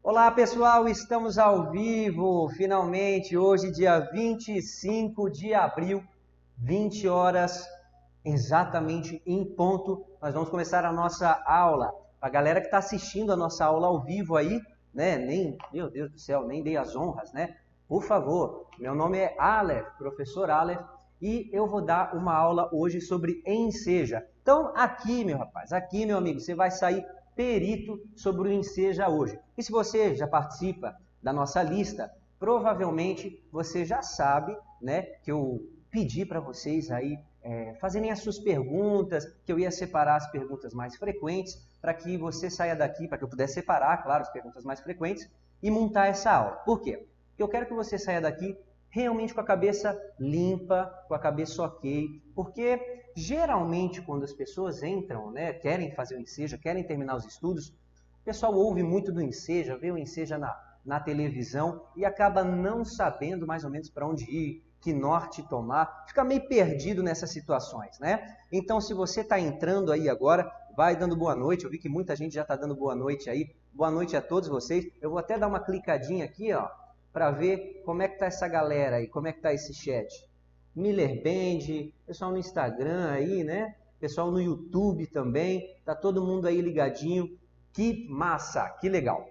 Olá pessoal, estamos ao vivo, finalmente, hoje dia 25 de abril, 20 horas, exatamente em ponto, nós vamos começar a nossa aula. A galera que está assistindo a nossa aula ao vivo aí, né, meu Deus do céu, nem dei as honras, né? Por favor, meu nome é Aleph, professor Aleph, e eu vou dar uma aula hoje sobre enseja. Então aqui, meu rapaz, aqui, meu amigo, você vai sair perito sobre o enseja hoje. E se você já participa da nossa lista, provavelmente você já sabe, né, que eu pedi para vocês aí fazerem as suas perguntas, que eu ia separar as perguntas mais frequentes para que você saia daqui, para que eu pudesse separar, claro, as perguntas mais frequentes e montar essa aula. Por quê? Porque eu quero que você saia daqui realmente com a cabeça limpa, com a cabeça ok, porque geralmente quando as pessoas entram, né, querem fazer o enseja, querem terminar os estudos, o pessoal ouve muito do enseja, vê o enseja na televisão e acaba não sabendo mais ou menos para onde ir, que norte tomar, fica meio perdido nessas situações, né? Então se você está entrando aí agora, vai dando boa noite, eu vi que muita gente já está dando boa noite aí, boa noite a todos vocês, eu vou até dar uma clicadinha aqui, ó, para ver como é que tá essa galera aí, como é que tá esse chat. Miller Band, pessoal no Instagram aí, né? Pessoal no YouTube também, tá todo mundo aí ligadinho. Que massa, que legal.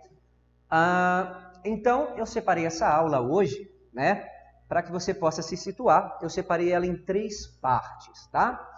Então, eu separei essa aula hoje, né? Para que você possa se situar. Eu separei ela em 3 partes, tá?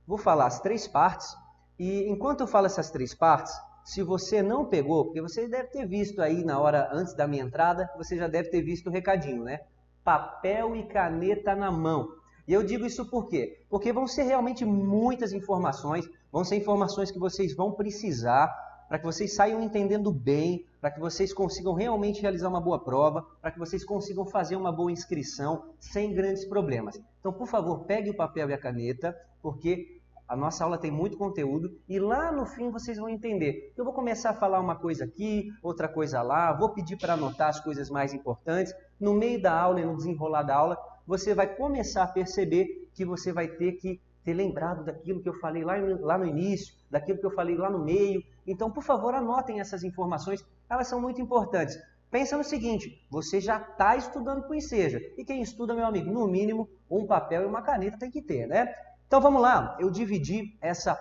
Vou falar as 3 partes e enquanto eu falo essas 3 partes, se você não pegou, porque você deve ter visto aí na hora antes da minha entrada, você já deve ter visto o recadinho, né? Papel e caneta na mão. E eu digo isso por quê? Porque vão ser realmente muitas informações, vão ser informações que vocês vão precisar para que vocês saiam entendendo bem, para que vocês consigam realmente realizar uma boa prova, para que vocês consigam fazer uma boa inscrição sem grandes problemas. Então, por favor, pegue o papel e a caneta, porque a nossa aula tem muito conteúdo e lá no fim vocês vão entender. Eu vou começar a falar uma coisa aqui, outra coisa lá, vou pedir para anotar as coisas mais importantes. No meio da aula e no desenrolar da aula, você vai começar a perceber que você vai ter que ter lembrado daquilo que eu falei lá no início, daquilo que eu falei lá no meio. Então, por favor, anotem essas informações, elas são muito importantes. Pensa no seguinte, você já está estudando para o enseja. E quem estuda, meu amigo, no mínimo, um papel e uma caneta tem que ter, né? Então vamos lá, eu dividi essa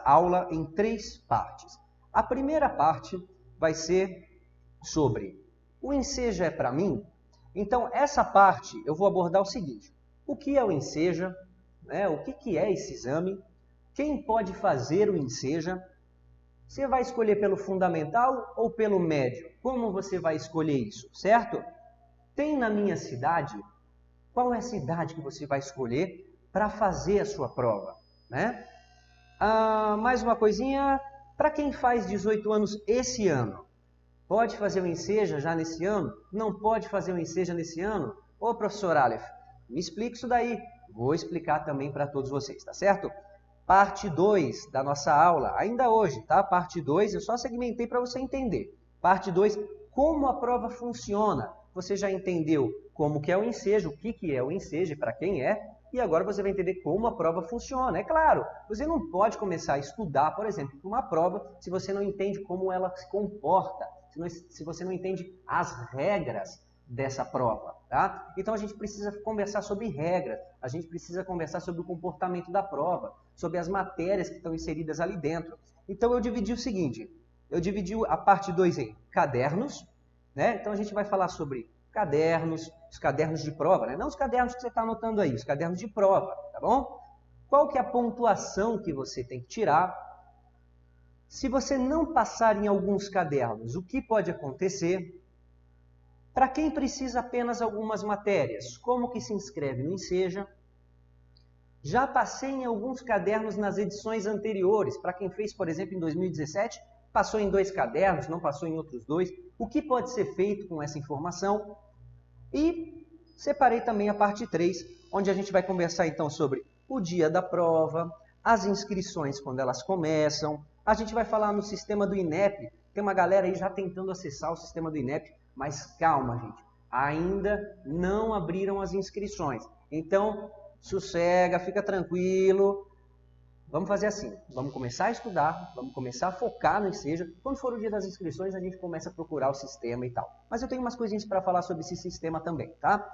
aula em 3 partes. A primeira parte vai ser sobre o enseja é para mim? Então essa parte eu vou abordar o seguinte, o que é o enseja, né? O que é esse exame, quem pode fazer o enseja, você vai escolher pelo fundamental ou pelo médio? Como você vai escolher isso, certo? Tem na minha cidade, qual é a cidade que você vai escolher para fazer a sua prova, né? Mais uma coisinha, para quem faz 18 anos esse ano, pode fazer o enseja já nesse ano? Não pode fazer o enseja nesse ano? Ô professor Aleph, me explica isso daí. Vou explicar também para todos vocês, tá certo? Parte 2 da nossa aula, ainda hoje, tá? Parte 2, eu só segmentei para você entender. Parte 2, como a prova funciona. Você já entendeu como que é o enseja, o que é o enseja e para quem é, e agora você vai entender como a prova funciona. É claro, você não pode começar a estudar, por exemplo, uma prova se você não entende como ela se comporta, se você não entende as regras dessa prova, tá? Então a gente precisa conversar sobre regras, a gente precisa conversar sobre o comportamento da prova, sobre as matérias que estão inseridas ali dentro. Então eu dividi o seguinte, eu dividi a parte 2 em cadernos, né? Então a gente vai falar sobre cadernos, os cadernos de prova, né? Não os cadernos que você está anotando aí, os cadernos de prova, tá bom? Qual que é a pontuação que você tem que tirar? Se você não passar em alguns cadernos, o que pode acontecer? Para quem precisa apenas algumas matérias, como que se inscreve no enseja? Já passei em alguns cadernos nas edições anteriores, para quem fez, por exemplo, em 2017, passou em 2 cadernos, não passou em outros 2. O que pode ser feito com essa informação? E separei também a parte 3, onde a gente vai conversar então sobre o dia da prova, as inscrições quando elas começam, a gente vai falar no sistema do INEP, tem uma galera aí já tentando acessar o sistema do INEP, mas calma gente, ainda não abriram as inscrições, então sossega, fica tranquilo, vamos fazer assim, vamos começar a estudar, vamos começar a focar no Enseja. Quando for o dia das inscrições, a gente começa a procurar o sistema e tal. Mas eu tenho umas coisinhas para falar sobre esse sistema também, tá?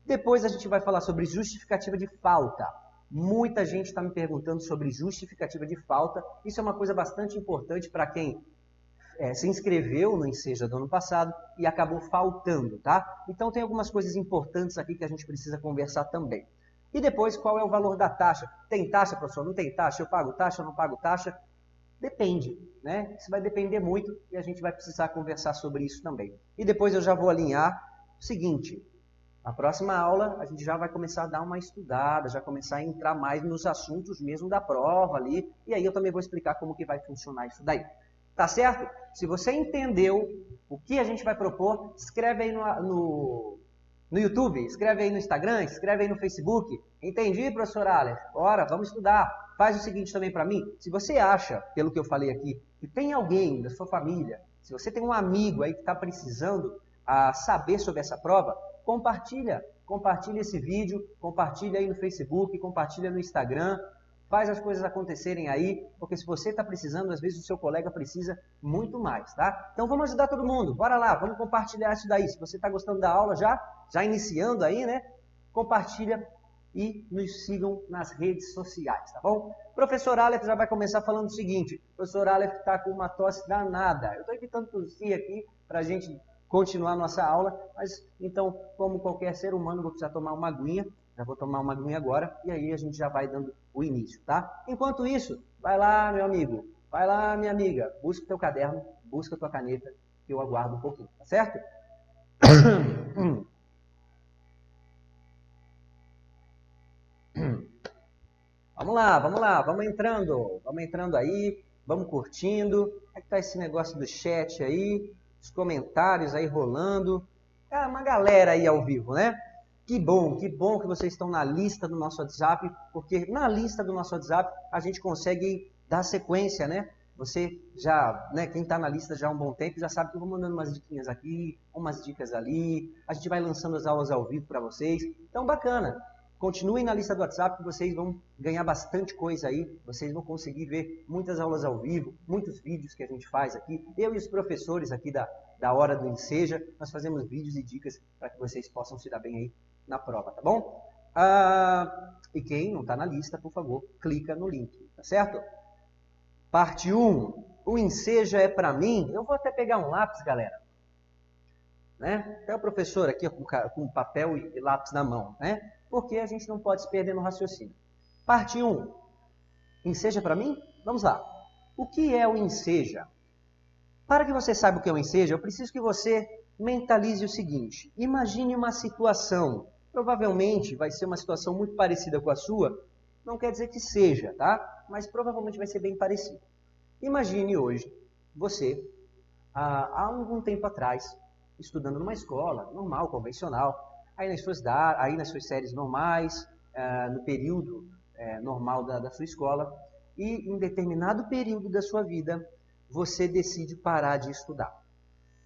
Depois a gente vai falar sobre justificativa de falta. Muita gente está me perguntando sobre justificativa de falta. Isso é uma coisa bastante importante para quem se inscreveu no Enseja do ano passado e acabou faltando, tá? Então tem algumas coisas importantes aqui que a gente precisa conversar também. E depois, qual é o valor da taxa? Tem taxa, professor? Não tem taxa? Eu pago taxa? Não pago taxa? Depende, né? Isso vai depender muito e a gente vai precisar conversar sobre isso também. E depois eu já vou alinhar o seguinte: na próxima aula a gente já vai começar a dar uma estudada, já começar a entrar mais nos assuntos mesmo da prova ali, e aí eu também vou explicar como que vai funcionar isso daí. Tá certo? Se você entendeu o que a gente vai propor, escreve aí no YouTube, escreve aí no Instagram, escreve aí no Facebook. Entendi, professor Alex? Bora, vamos estudar. Faz o seguinte também para mim. Se você acha, pelo que eu falei aqui, que tem alguém da sua família, se você tem um amigo aí que está precisando saber sobre essa prova, compartilha esse vídeo, compartilha aí no Facebook, compartilha no Instagram. Faz as coisas acontecerem aí, porque se você está precisando, às vezes o seu colega precisa muito mais, tá? Então vamos ajudar todo mundo, bora lá, vamos compartilhar isso daí. Se você está gostando da aula já iniciando aí, né? Compartilha e nos sigam nas redes sociais, tá bom? Professor Aleph já vai começar falando o seguinte: professor Aleph está com uma tosse danada. Eu estou evitando tossir aqui para a gente continuar nossa aula, mas então, como qualquer ser humano, vou precisar tomar uma aguinha. Já vou tomar uma aguinha agora e aí a gente já vai dando o início, tá? Enquanto isso, vai lá, meu amigo, vai lá, minha amiga, busca o teu caderno, busca a tua caneta, que eu aguardo um pouquinho, tá certo? Vamos lá, vamos entrando aí, vamos curtindo. Como é que tá esse negócio do chat aí, os comentários aí rolando? É uma galera aí ao vivo, né? Que bom que vocês estão na lista do nosso WhatsApp, porque na lista do nosso WhatsApp a gente consegue dar sequência, né? Você já, né, quem está na lista já há um bom tempo, já sabe que eu vou mandando umas diquinhas aqui, umas dicas ali, a gente vai lançando as aulas ao vivo para vocês. Então, bacana. Continuem na lista do WhatsApp que vocês vão ganhar bastante coisa aí, vocês vão conseguir ver muitas aulas ao vivo, muitos vídeos que a gente faz aqui. Eu e os professores aqui da Hora do Enseja, nós fazemos vídeos e dicas para que vocês possam se dar bem aí na prova, tá bom? E quem não está na lista, por favor, clica no link, tá certo? Parte 1, o Enseja é para mim. Eu vou até pegar um lápis, galera. Né? Até o professor aqui com papel e lápis na mão, né? Porque a gente não pode se perder no raciocínio. Parte 1, Enseja para mim? Vamos lá. O que é o Enseja? Para que você saiba o que é o Enseja, eu preciso que você mentalize o seguinte. Imagine uma situação. Provavelmente vai ser uma situação muito parecida com a sua. Não quer dizer que seja, tá? Mas provavelmente vai ser bem parecido. Imagine hoje, você, há algum tempo atrás, estudando numa escola normal, convencional, aí nas suas séries normais, no período normal da sua escola, e em determinado período da sua vida, você decide parar de estudar,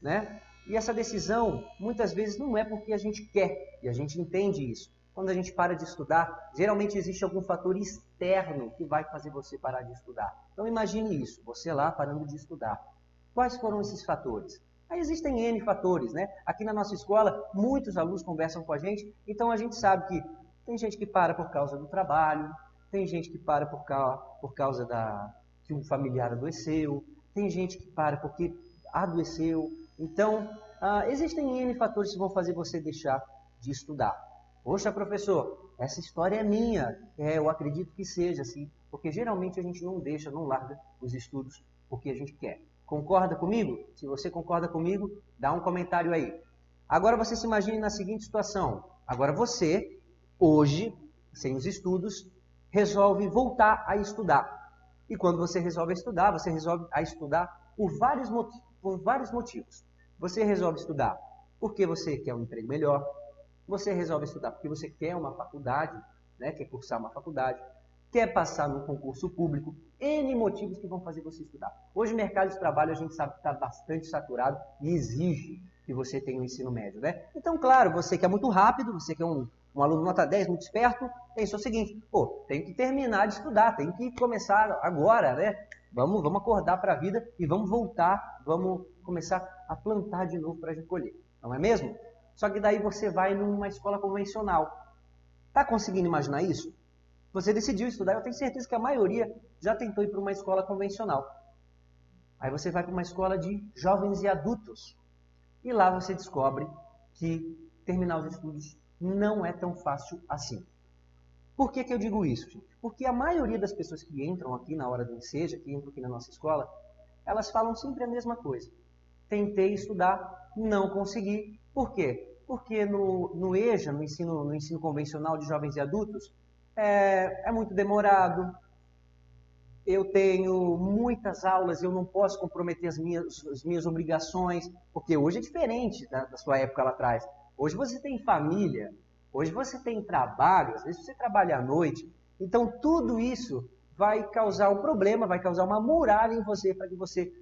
né? E essa decisão, muitas vezes, não é porque a gente quer, e a gente entende isso. Quando a gente para de estudar, geralmente existe algum fator externo que vai fazer você parar de estudar. Então imagine isso, você lá parando de estudar. Quais foram esses fatores? Aí existem N fatores, né? Aqui na nossa escola, muitos alunos conversam com a gente, então a gente sabe que tem gente que para por causa do trabalho, tem gente que para por causa que um familiar adoeceu, tem gente que para porque adoeceu. Então, existem N fatores que vão fazer você deixar de estudar. Poxa, professor, essa história é minha. Eu acredito que seja assim, porque geralmente a gente não larga os estudos porque a gente quer. Concorda comigo? Se você concorda comigo, dá um comentário aí. Agora você se imagine na seguinte situação. Agora você, hoje, sem os estudos, resolve voltar a estudar. E quando você resolve estudar, você resolve a estudar por vários motivos. Você resolve estudar porque você quer um emprego melhor. Você resolve estudar porque você quer uma faculdade, né? Quer cursar uma faculdade. Quer passar num concurso público, N motivos que vão fazer você estudar. Hoje o mercado de trabalho a gente sabe que está bastante saturado e exige que você tenha um ensino médio, né? Então, claro, você quer muito rápido, você quer um Um aluno nota 10, muito esperto, pensou o seguinte, pô, tenho que terminar de estudar, tenho que começar agora, né? Vamos acordar para a vida e vamos voltar, vamos começar a plantar de novo para a gente colher. Não é mesmo? Só que daí você vai numa escola convencional. Tá conseguindo imaginar isso? Você decidiu estudar, eu tenho certeza que a maioria já tentou ir para uma escola convencional. Aí você vai para uma escola de jovens e adultos. E lá você descobre que terminar os estudos não é tão fácil assim. Por que eu digo isso, gente? Porque a maioria das pessoas que entram aqui na hora do Enseja, que entram aqui na nossa escola, elas falam sempre a mesma coisa. Tentei estudar, não consegui. Por quê? Porque no EJA, no ensino convencional de jovens e adultos, é muito demorado. Eu tenho muitas aulas, eu não posso comprometer as minhas obrigações, porque hoje é diferente da sua época lá atrás. Hoje você tem família, hoje você tem trabalho, às vezes você trabalha à noite. Então tudo isso vai causar um problema, vai causar uma muralha em você para que você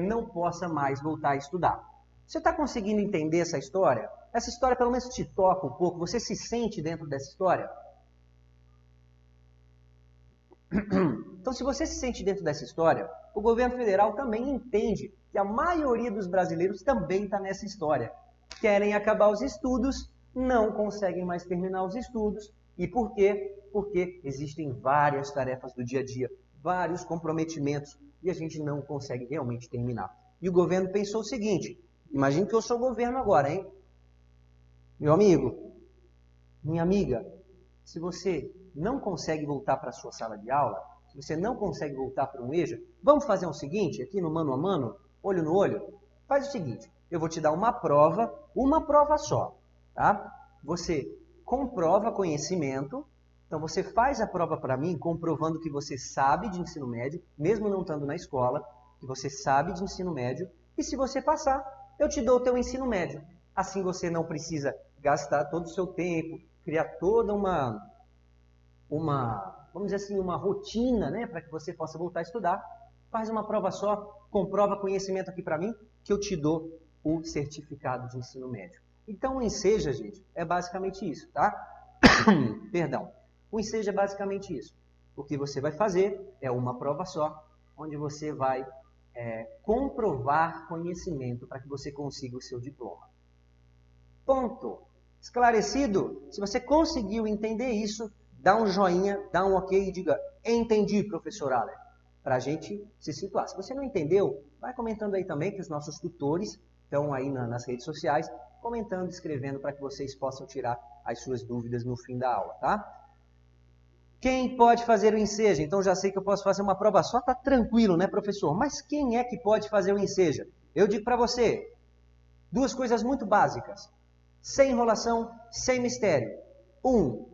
não possa mais voltar a estudar. Você está conseguindo entender essa história? Essa história pelo menos te toca um pouco? Você se sente dentro dessa história? Então, se você se sente dentro dessa história, o governo federal também entende que a maioria dos brasileiros também está nessa história. Querem acabar os estudos, não conseguem mais terminar os estudos. E por quê? Porque existem várias tarefas do dia a dia, vários comprometimentos, e a gente não consegue realmente terminar. E o governo pensou o seguinte, imagine que eu sou o governo agora, hein? Meu amigo, minha amiga, se você não consegue voltar para a sua sala de aula, se você não consegue voltar para um EJA, vamos fazer o seguinte, aqui no mano a mano, olho no olho, faz o seguinte, eu vou te dar uma prova só, tá? Você comprova conhecimento, então você faz a prova para mim, comprovando que você sabe de ensino médio, mesmo não estando na escola, que você sabe de ensino médio, e se você passar, eu te dou o teu ensino médio. Assim você não precisa gastar todo o seu tempo, criar toda vamos dizer assim, uma rotina, né, para que você possa voltar a estudar. Faz uma prova só, comprova conhecimento aqui para mim, que eu te dou o certificado de ensino médio. Então, o Enseja, gente, é basicamente isso, tá? Perdão. O Enseja é basicamente isso. O que você vai fazer é uma prova só, onde você vai comprovar conhecimento para que você consiga o seu diploma. Ponto. Esclarecido? Se você conseguiu entender isso, dá um joinha, dá um ok e diga, entendi, professor Aller, para a gente se situar. Se você não entendeu, vai comentando aí também, que os nossos tutores estão aí nas redes sociais, comentando, escrevendo, para que vocês possam tirar as suas dúvidas no fim da aula, tá? Quem pode fazer o Enseja? Então já sei que eu posso fazer uma prova só, tá tranquilo, né, professor? Mas quem é que pode fazer o Enseja? Eu digo para você, duas coisas muito básicas, sem enrolação, sem mistério. 1.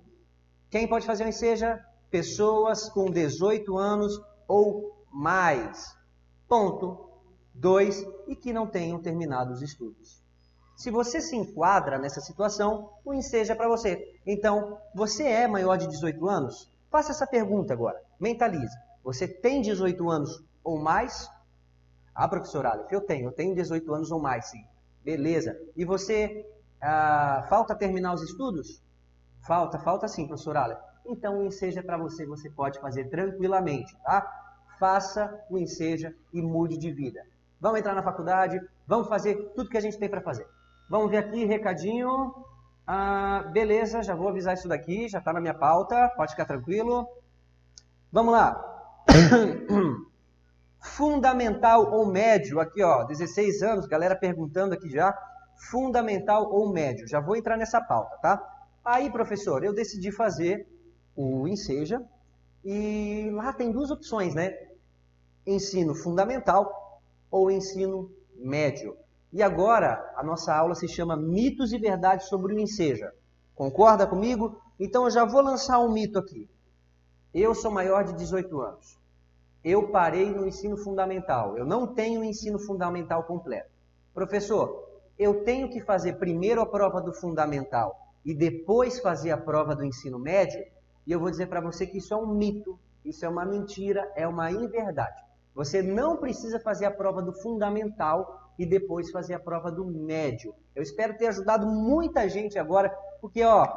Quem pode fazer o Enseja? Pessoas com 18 anos ou mais. Ponto. 2. E que não tenham terminado os estudos. Se você se enquadra nessa situação, o Enseja é para você. Então, você é maior de 18 anos? Faça essa pergunta agora. Mentalize. Você tem 18 anos ou mais? Ah, professor Aleph, eu tenho 18 anos ou mais, sim. Beleza. E você, falta terminar os estudos? Falta sim, professor Aleph. Então, o Enseja é para você, você pode fazer tranquilamente, tá? Faça o Enseja e mude de vida. Vamos entrar na faculdade, vamos fazer tudo que a gente tem para fazer. Vamos ver aqui, recadinho. Beleza, já vou avisar isso daqui, já está na minha pauta, pode ficar tranquilo. Vamos lá. Fundamental ou médio, aqui ó, 16 anos, galera perguntando aqui já. Fundamental ou médio, já vou entrar nessa pauta, tá? Aí, professor, eu decidi fazer o Enseja e lá tem duas opções, né? Ensino fundamental ou ensino médio. E agora, a nossa aula se chama Mitos e Verdades sobre o Enseja. Concorda comigo? Então, eu já vou lançar um mito aqui. Eu sou maior de 18 anos. Eu parei no ensino fundamental. Eu não tenho o ensino fundamental completo. Professor, eu tenho que fazer primeiro a prova do fundamental e depois fazer a prova do ensino médio? E eu vou dizer para você que isso é um mito. Isso é uma mentira, é uma inverdade. Você não precisa fazer a prova do fundamental e depois fazer a prova do médio. Eu espero ter ajudado muita gente agora, porque ó,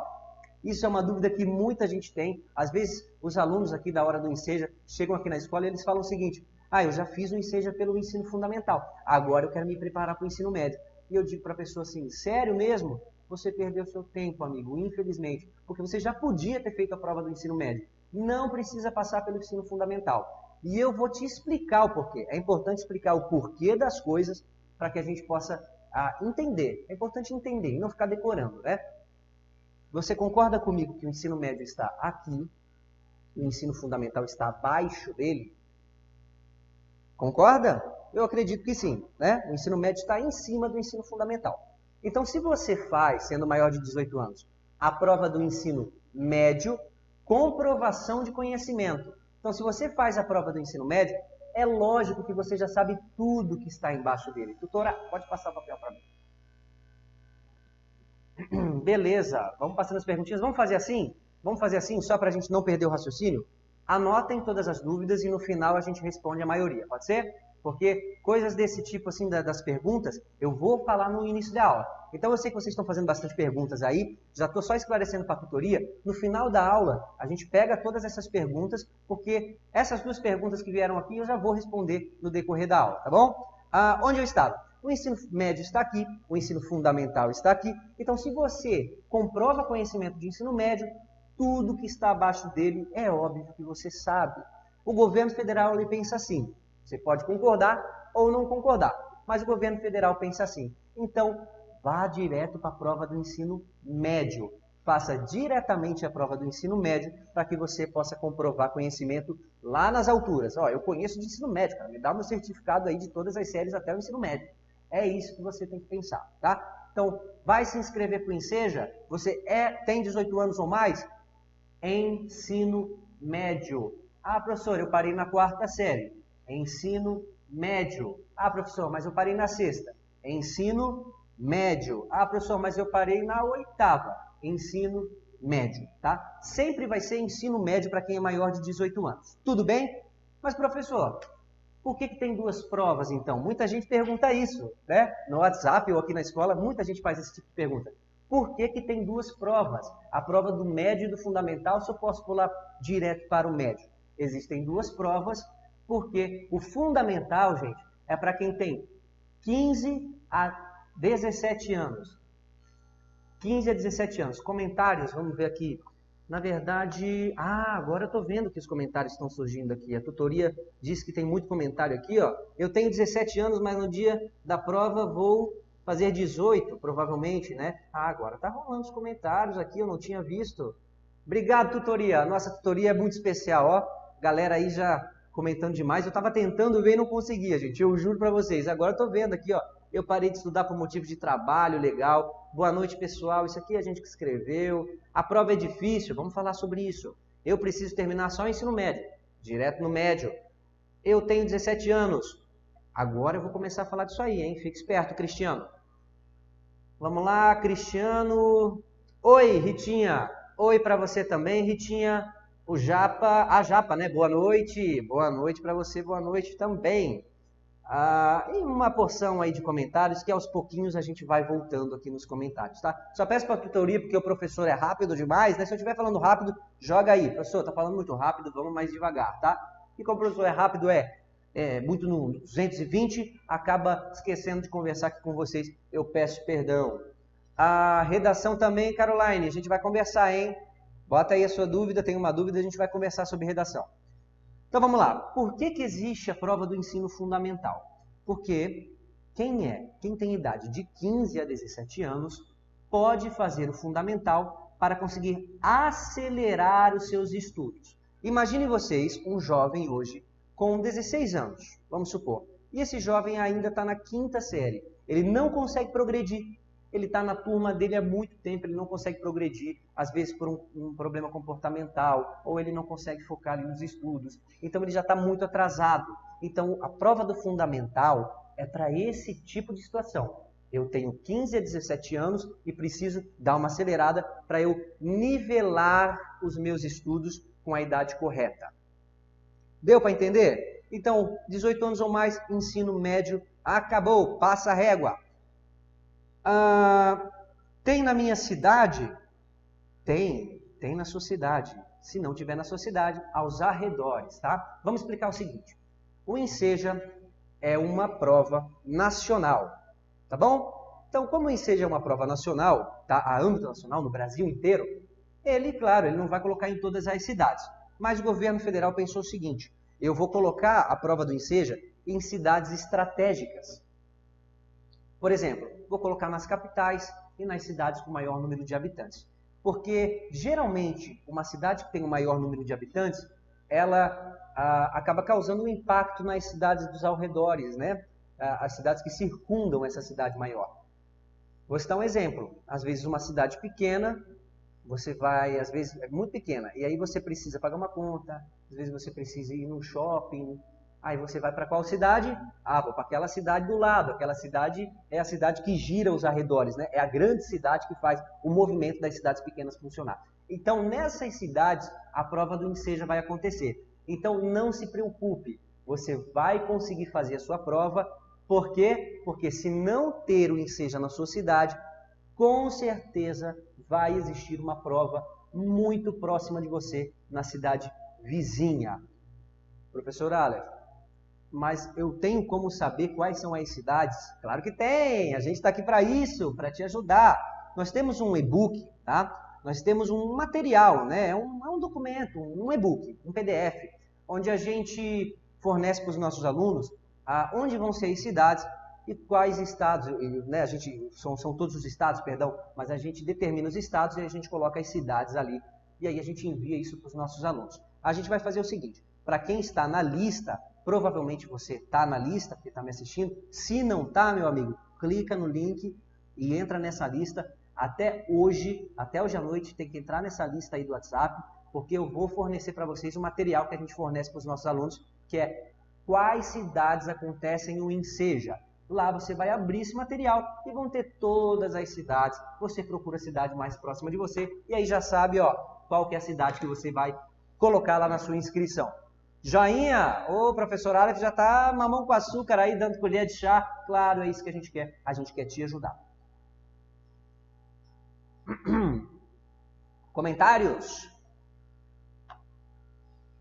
Isso é uma dúvida que muita gente tem. Às vezes, os alunos aqui da hora do Enseja chegam aqui na escola e eles falam o seguinte: eu já fiz o Enseja pelo ensino fundamental, agora eu quero me preparar para o ensino médio. E eu digo para a pessoa assim: sério mesmo? Você perdeu seu tempo, amigo, infelizmente, porque você já podia ter feito a prova do ensino médio. Não precisa passar pelo ensino fundamental. E eu vou te explicar o porquê. É importante explicar o porquê das coisas para que a gente possa entender. É importante entender e não ficar decorando, né? Você concorda comigo que o ensino médio está aqui, o ensino fundamental está abaixo dele? Concorda? Eu acredito que sim, né? O ensino médio está em cima do ensino fundamental. Então, se você faz, sendo maior de 18 anos, a prova do ensino médio, comprovação de conhecimento. Então, se você faz a prova do ensino médio, é lógico que você já sabe tudo que está embaixo dele. Tutora, pode passar o papel para mim. Beleza, vamos passando as perguntinhas. Vamos fazer assim? Vamos fazer assim, só para a gente não perder o raciocínio? Anotem todas as dúvidas e no final a gente responde a maioria, pode ser? Porque coisas desse tipo, assim, das perguntas, eu vou falar no início da aula. Então eu sei que vocês estão fazendo bastante perguntas aí, já estou só esclarecendo para a tutoria. No final da aula, a gente pega todas essas perguntas, porque essas duas perguntas que vieram aqui eu já vou responder no decorrer da aula, tá bom? Onde eu estava? O ensino médio está aqui, o ensino fundamental está aqui. Então, se você comprova conhecimento de ensino médio, tudo que está abaixo dele é óbvio que você sabe. O governo federal ele pensa assim. Você pode concordar ou não concordar, mas o governo federal pensa assim. Então, vá direto para a prova do ensino médio. Faça diretamente a prova do ensino médio para que você possa comprovar conhecimento lá nas alturas. Eu conheço de ensino médio, cara. Me dá o meu certificado aí de todas as séries até o ensino médio. É isso que você tem que pensar, tá? Então, vai se inscrever para o Enseja? Você tem 18 anos ou mais? Ensino médio. Professor, eu parei na 4ª série. Ensino médio. Professor, mas eu parei na 6ª. Ensino médio. Professor, mas eu parei na 8ª. Ensino médio, tá? Sempre vai ser ensino médio para quem é maior de 18 anos. Tudo bem? Mas, professor, por que tem 2 provas, então? Muita gente pergunta isso, né? No WhatsApp ou aqui na escola, muita gente faz esse tipo de pergunta. Por que tem 2 provas? A prova do médio e do fundamental, se eu posso pular direto para o médio? Existem 2 provas, porque o fundamental, gente, é para quem tem 15 a 17 anos. 15 a 17 anos. Comentários, vamos ver aqui. Na verdade, agora eu estou vendo que os comentários estão surgindo aqui. A tutoria diz que tem muito comentário aqui, ó. Eu tenho 17 anos, mas no dia da prova vou fazer 18, provavelmente, né? Agora tá rolando os comentários aqui, eu não tinha visto. Obrigado, tutoria. A nossa tutoria é muito especial, ó. Galera aí já comentando demais. Eu estava tentando ver e não conseguia, gente. Eu juro para vocês. Agora eu estou vendo aqui, ó. Eu parei de estudar por motivo de trabalho, legal. Boa noite, pessoal. Isso aqui é a gente que escreveu. A prova é difícil, vamos falar sobre isso. Eu preciso terminar só o ensino médio, direto no médio. Eu tenho 17 anos. Agora eu vou começar a falar disso aí, hein? Fique esperto, Cristiano. Vamos lá, Cristiano. Oi, Ritinha. Oi para você também, Ritinha. O Japa, a Japa, né? Boa noite. Boa noite para você, boa noite também. E uma porção aí de comentários que aos pouquinhos a gente vai voltando aqui nos comentários, tá? Só peço para a tutoria porque o professor é rápido demais, né? Se eu estiver falando rápido, joga aí. Professor, tá falando muito rápido, vamos mais devagar, tá? E como o professor é rápido, muito no 220, acaba esquecendo de conversar aqui com vocês. Eu peço perdão. A redação também, Caroline, a gente vai conversar, hein? Bota aí a sua dúvida, tem uma dúvida, a gente vai conversar sobre redação. Então vamos lá. Por que existe a prova do ensino fundamental? Porque quem tem idade de 15 a 17 anos pode fazer o fundamental para conseguir acelerar os seus estudos. Imagine vocês um jovem hoje com 16 anos, vamos supor. E esse jovem ainda está na 5ª série. Ele não consegue progredir. Ele está na turma dele há muito tempo, ele não consegue progredir, às vezes por um problema comportamental, ou ele não consegue focar ali nos estudos. Então ele já está muito atrasado. Então a prova do fundamental é para esse tipo de situação. Eu tenho 15 a 17 anos e preciso dar uma acelerada para eu nivelar os meus estudos com a idade correta. Deu para entender? Então, 18 anos ou mais, ensino médio, acabou, passa a régua. Tem na minha cidade Tem na sua cidade. Se não tiver na sua cidade, aos arredores, tá? Vamos explicar o seguinte. O Enseja é uma prova nacional, tá bom? Então, como o Enseja é uma prova nacional, tá? A âmbito nacional, no Brasil inteiro, ele, claro, ele não vai colocar em todas as cidades. Mas o governo federal pensou o seguinte, eu vou colocar a prova do Enseja em cidades estratégicas. Por exemplo, vou colocar nas capitais e nas cidades com maior número de habitantes. Porque, geralmente, uma cidade que tem um maior número de habitantes, ela acaba causando um impacto nas cidades dos arredores, né? As cidades que circundam essa cidade maior. Vou citar um exemplo. Às vezes, uma cidade pequena, você vai, às vezes, é muito pequena, e aí você precisa pagar uma conta, às vezes você precisa ir num shopping. Aí você vai para qual cidade? Ah, vou para aquela cidade do lado. Aquela cidade é a cidade que gira os arredores, né? É a grande cidade que faz o movimento das cidades pequenas funcionar. Então, nessas cidades, a prova do Enseja vai acontecer. Então, não se preocupe. Você vai conseguir fazer a sua prova. Por quê? Porque se não ter o Enseja na sua cidade, com certeza vai existir uma prova muito próxima de você na cidade vizinha. Professor Aleph, mas eu tenho como saber quais são as cidades? Claro que tem, a gente está aqui para isso, para te ajudar. Nós temos um e-book, tá? Nós temos um material, né? É um documento, um e-book, um PDF, onde a gente fornece para os nossos alunos onde vão ser as cidades e quais estados, né? São todos os estados, perdão, mas a gente determina os estados e a gente coloca as cidades ali. E aí a gente envia isso para os nossos alunos. A gente vai fazer o seguinte, para quem está na lista, provavelmente você está na lista, porque está me assistindo. Se não está, meu amigo, clica no link e entra nessa lista. Até hoje à noite, tem que entrar nessa lista aí do WhatsApp, porque eu vou fornecer para vocês o material que a gente fornece para os nossos alunos, que é quais cidades acontecem o Enseja. Lá você vai abrir esse material e vão ter todas as cidades. Você procura a cidade mais próxima de você e aí já sabe, ó, qual que é a cidade que você vai colocar lá na sua inscrição. Joinha! Ô, professor Aleph já tá mamão com açúcar aí, dando colher de chá. Claro, é isso que a gente quer. A gente quer te ajudar. Comentários?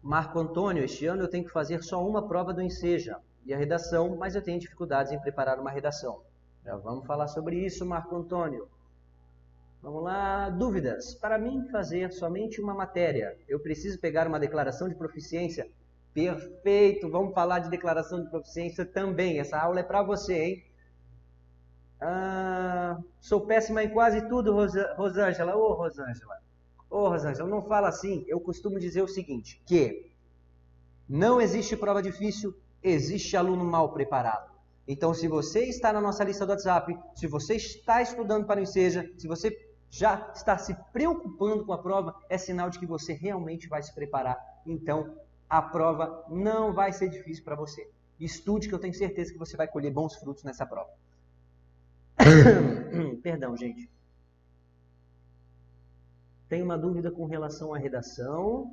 Marco Antônio, este ano eu tenho que fazer só uma prova do Enseja e a redação, mas eu tenho dificuldades em preparar uma redação. Já vamos falar sobre isso, Marco Antônio. Vamos lá, dúvidas. Para mim fazer somente uma matéria, eu preciso pegar uma declaração de proficiência? Perfeito, vamos falar de declaração de proficiência também. Essa aula é para você, hein? Sou péssima em quase tudo, Rosângela. Ô, Rosângela, não fala assim. Eu costumo dizer o seguinte, que não existe prova difícil, existe aluno mal preparado. Então, se você está na nossa lista do WhatsApp, se você está estudando para o Enseja, se você já está se preocupando com a prova, é sinal de que você realmente vai se preparar. Então, a prova não vai ser difícil para você. Estude, que eu tenho certeza que você vai colher bons frutos nessa prova. Perdão, gente. Tem uma dúvida com relação à redação.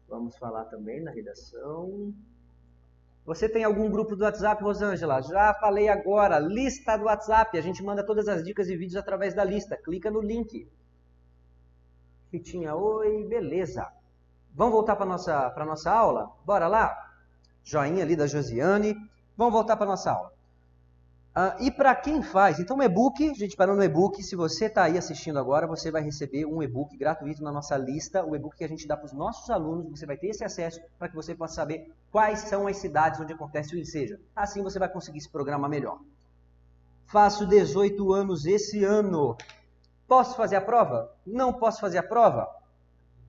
Vamos falar também da redação. Você tem algum grupo do WhatsApp, Rosângela? Já falei agora. Lista do WhatsApp. A gente manda todas as dicas e vídeos através da lista. Clica no link. Fitinha, oi, beleza. Vamos voltar para a nossa aula? Bora lá? Joinha ali da Josiane. Vamos voltar para a nossa aula. E para quem faz? Então, o e-book, a gente parou no e-book. Se você está aí assistindo agora, você vai receber um e-book gratuito na nossa lista. O e-book que a gente dá para os nossos alunos. Você vai ter esse acesso para que você possa saber quais são as cidades onde acontece o Enseja. Assim você vai conseguir se programar melhor. Faço 18 anos esse ano. Posso fazer a prova? Não posso fazer a prova?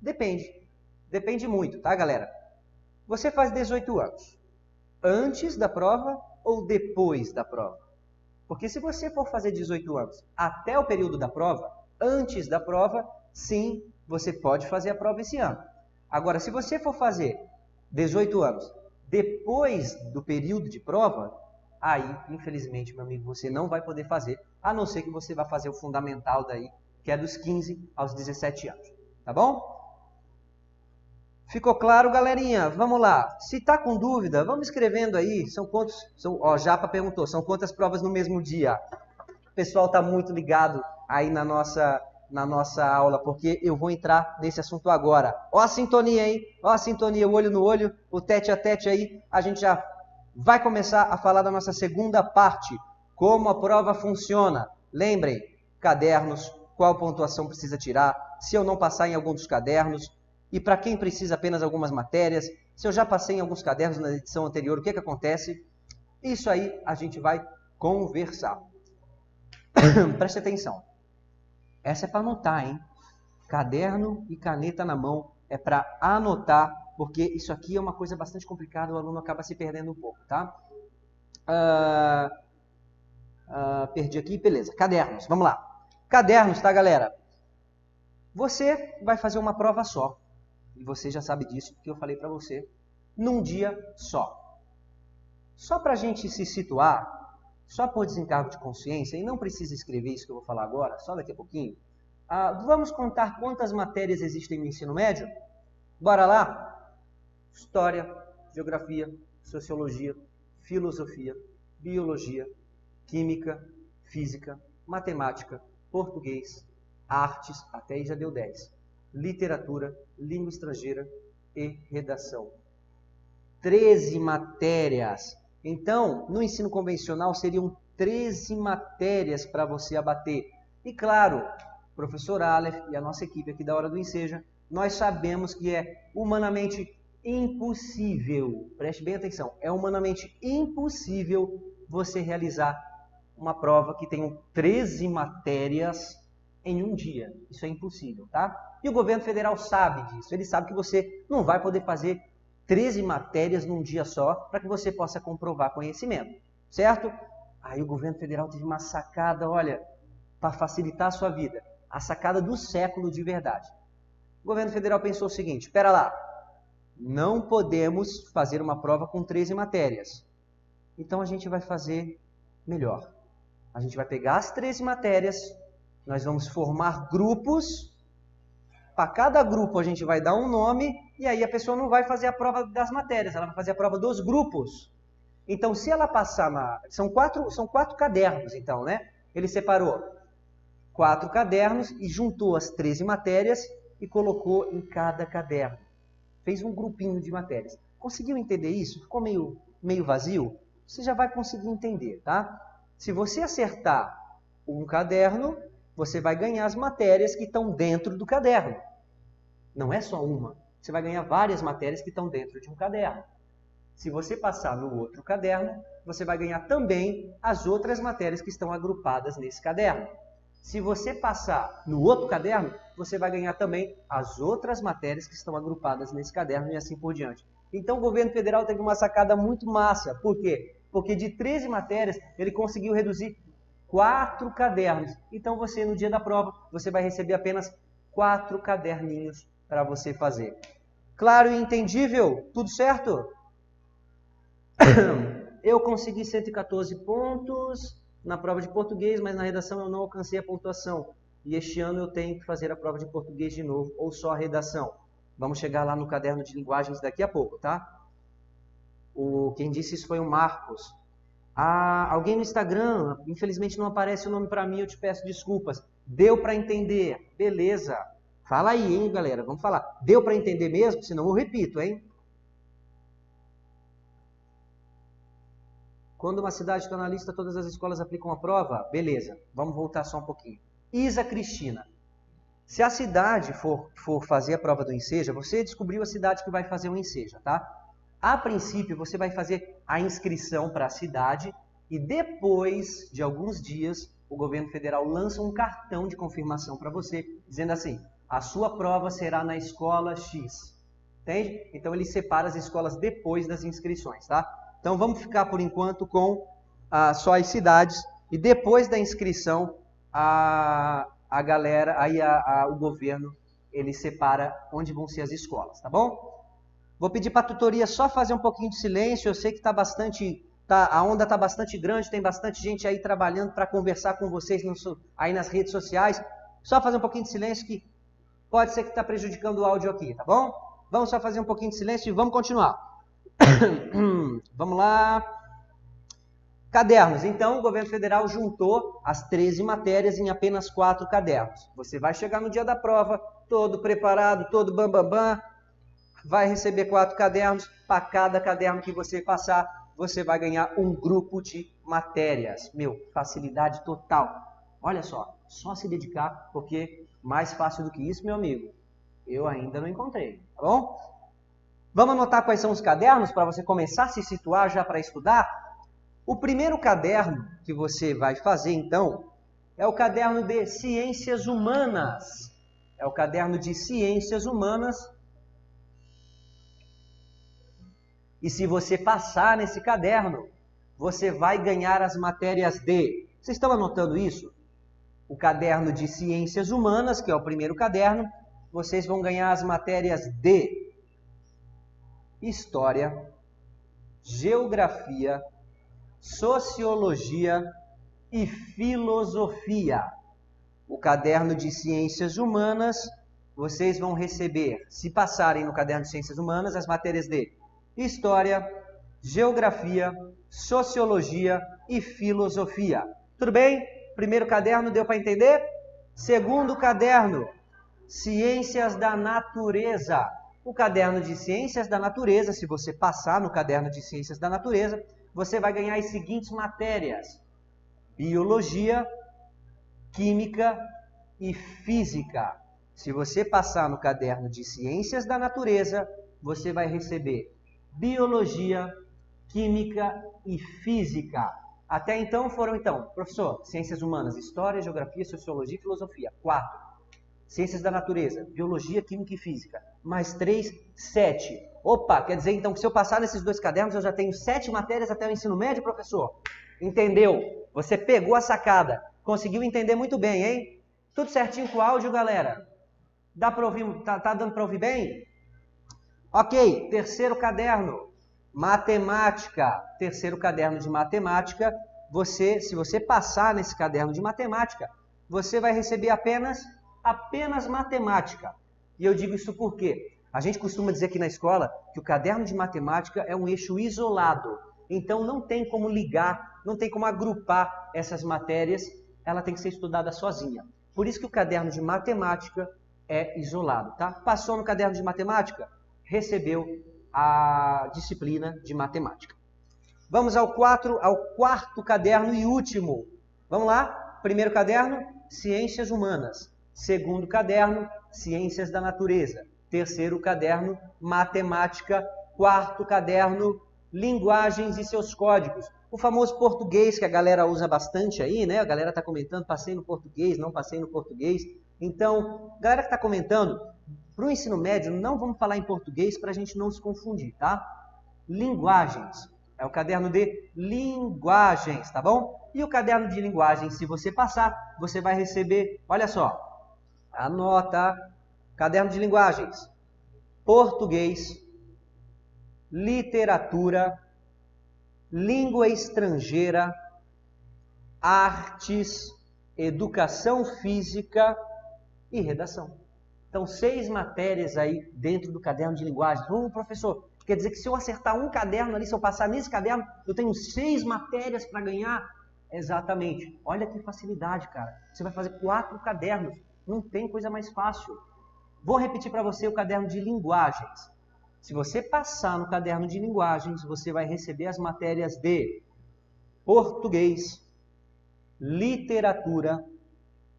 Depende. Depende muito, tá, galera? Você faz 18 anos antes da prova ou depois da prova? Porque se você for fazer 18 anos até o período da prova, antes da prova, sim, você pode fazer a prova esse ano. Agora, se você for fazer 18 anos depois do período de prova, aí, infelizmente, meu amigo, você não vai poder fazer, a não ser que você vá fazer o fundamental daí, que é dos 15 aos 17 anos. Tá bom? Ficou claro, galerinha? Vamos lá. Se está com dúvida, vamos escrevendo aí. São quantos? Japa perguntou, são quantas provas no mesmo dia? O pessoal está muito ligado aí na nossa na nossa aula, porque eu vou entrar nesse assunto agora. Ó a sintonia, hein? Ó a sintonia, o olho no olho, o tete a tete aí. A gente já vai começar a falar da nossa segunda parte, como a prova funciona. Lembrem, cadernos, qual pontuação precisa tirar, se eu não passar em algum dos cadernos, e para quem precisa apenas algumas matérias, se eu já passei em alguns cadernos na edição anterior, o que acontece? Isso aí a gente vai conversar. Preste atenção. Essa é para anotar, hein? Caderno e caneta na mão é para anotar, porque isso aqui é uma coisa bastante complicada, o aluno acaba se perdendo um pouco, tá? Perdi aqui, beleza. Cadernos, vamos lá. Cadernos, tá, galera? Você vai fazer uma prova só. E você já sabe disso, porque eu falei para você. Num dia só. Só para a gente se situar, só por desencargo de consciência, e não precisa escrever isso que eu vou falar agora, só daqui a pouquinho. Vamos contar quantas matérias existem no ensino médio? Bora lá? História, Geografia, Sociologia, Filosofia, Biologia, Química, Física, Matemática, Português, Artes, até aí já deu 10. Literatura, Língua Estrangeira e Redação. 13 matérias. Então, no ensino convencional, seriam 13 matérias para você abater. E claro, o professor Aleph e a nossa equipe aqui da Hora do Enseja, nós sabemos que é humanamente impossível, preste bem atenção, é humanamente impossível você realizar uma prova que tenha 13 matérias em um dia. Isso é impossível, tá? E o governo federal sabe disso. Ele sabe que você não vai poder fazer 13 matérias num dia só para que você possa comprovar conhecimento, certo? Aí o governo federal teve uma sacada, olha, para facilitar a sua vida. A sacada do século de verdade. O governo federal pensou o seguinte, espera lá, não podemos fazer uma prova com 13 matérias. Então a gente vai fazer melhor. A gente vai pegar as 13 matérias, nós vamos formar grupos, para cada grupo a gente vai dar um nome, e aí a pessoa não vai fazer a prova das matérias, ela vai fazer a prova dos grupos. Então, se ela passar São quatro cadernos, então, né? Ele separou 4 cadernos e juntou as 13 matérias e colocou em cada caderno. Fez um grupinho de matérias. Conseguiu entender isso? Ficou meio vazio? Você já vai conseguir entender, tá? Se você acertar um caderno, você vai ganhar as matérias que estão dentro do caderno. Não é só uma. Você vai ganhar várias matérias que estão dentro de um caderno. Se você passar no outro caderno, você vai ganhar também as outras matérias que estão agrupadas nesse caderno. Se você passar no outro caderno, você vai ganhar também as outras matérias que estão agrupadas nesse caderno e assim por diante. Então o governo federal teve uma sacada muito massa. Por quê? Porque de 13 matérias, ele conseguiu reduzir 4 cadernos. Então você, no dia da prova, você vai receber apenas 4 caderninhos para você fazer. Claro e entendível? Tudo certo? Eu consegui 114 pontos na prova de português, mas na redação eu não alcancei a pontuação. E este ano eu tenho que fazer a prova de português de novo, ou só a redação. Vamos chegar lá no caderno de linguagens daqui a pouco, tá? Quem disse isso foi o Marcos. Alguém no Instagram, infelizmente não aparece o nome para mim, eu te peço desculpas. Deu para entender? Beleza. Fala aí, hein, galera, vamos falar. Deu para entender mesmo? Senão eu repito, hein? Quando uma cidade está na lista, todas as escolas aplicam a prova? Beleza, vamos voltar só um pouquinho. Isa Cristina, se a cidade for fazer a prova do Enseja, você descobriu a cidade que vai fazer o Enseja, tá? A princípio, você vai fazer a inscrição para a cidade e depois de alguns dias, o governo federal lança um cartão de confirmação para você, dizendo assim, a sua prova será na escola X. Entende? Então, ele separa as escolas depois das inscrições, tá? Então, vamos ficar por enquanto com só as cidades e depois da inscrição, a galera, aí o governo, ele separa onde vão ser as escolas, tá bom? Vou pedir para a tutoria só fazer um pouquinho de silêncio, eu sei que a onda está bastante grande, tem bastante gente aí trabalhando para conversar com vocês aí nas redes sociais. Só fazer um pouquinho de silêncio que pode ser que está prejudicando o áudio aqui, tá bom? Vamos só fazer um pouquinho de silêncio e vamos continuar. Vamos lá. Cadernos. Então, o governo federal juntou as 13 matérias em apenas 4 cadernos. Você vai chegar no dia da prova, todo preparado, todo bambambam, vai receber 4 cadernos. Para cada caderno que você passar, você vai ganhar um grupo de matérias. Meu, facilidade total. Olha só se dedicar, porque mais fácil do que isso, meu amigo, eu ainda não encontrei, tá bom? Vamos anotar quais são os cadernos para você começar a se situar já para estudar? O primeiro caderno que você vai fazer, então, é o caderno de Ciências Humanas. É o caderno de Ciências Humanas. E se você passar nesse caderno, você vai ganhar as matérias de... Vocês estão anotando isso? O caderno de Ciências Humanas, que é o primeiro caderno, vocês vão ganhar as matérias de História, Geografia, Sociologia e Filosofia. O caderno de Ciências Humanas, vocês vão receber, se passarem no caderno de Ciências Humanas, as matérias de História, Geografia, Sociologia e Filosofia. Tudo bem? Primeiro caderno, deu para entender? Segundo caderno, Ciências da Natureza. O caderno de Ciências da Natureza, se você passar no caderno de Ciências da Natureza, você vai ganhar as seguintes matérias: Biologia, Química e Física. Se você passar no caderno de Ciências da Natureza, você vai receber Biologia, Química e Física. Até então foram, professor, Ciências Humanas, História, Geografia, Sociologia e Filosofia. 4. Ciências da Natureza, Biologia, Química e Física. Mais 3, 7. Opa, quer dizer então que se eu passar nesses 2 cadernos eu já tenho 7 matérias até o ensino médio, professor? Entendeu? Você pegou a sacada. Conseguiu entender muito bem, hein? Tudo certinho com o áudio, galera? Dá para ouvir? Tá dando para ouvir bem? Ok, terceiro caderno. Matemática. Terceiro caderno de matemática. Se você passar nesse caderno de matemática, você vai receber apenas matemática. E eu digo isso por quê? A gente costuma dizer aqui na escola que o caderno de matemática é um eixo isolado. Então não tem como ligar, não tem como agrupar essas matérias, ela tem que ser estudada sozinha. Por isso que o caderno de matemática é isolado, tá? Passou no caderno de matemática, recebeu a disciplina de matemática. Vamos ao quarto caderno e último. Vamos lá? Primeiro caderno, Ciências Humanas. Segundo caderno, Ciências da Natureza. Terceiro caderno, Matemática. Quarto caderno, Linguagens e seus códigos. O famoso português que a galera usa bastante aí, né? A galera está comentando, passei no português, não passei no português. Então, galera que está comentando, para o ensino médio, não vamos falar em português para a gente não se confundir, tá? Linguagens. É o caderno de linguagens, tá bom? E o caderno de linguagens, se você passar, você vai receber, olha só, anota, caderno de linguagens, português, literatura, língua estrangeira, artes, educação física e redação. Então, 6 matérias aí dentro do caderno de linguagens. Professor, quer dizer que se eu acertar um caderno ali, se eu passar nesse caderno, eu tenho 6 matérias para ganhar? Exatamente. Olha que facilidade, cara. Você vai fazer 4 cadernos. Não tem coisa mais fácil. Vou repetir para você o caderno de linguagens. Se você passar no caderno de linguagens, você vai receber as matérias de português, literatura,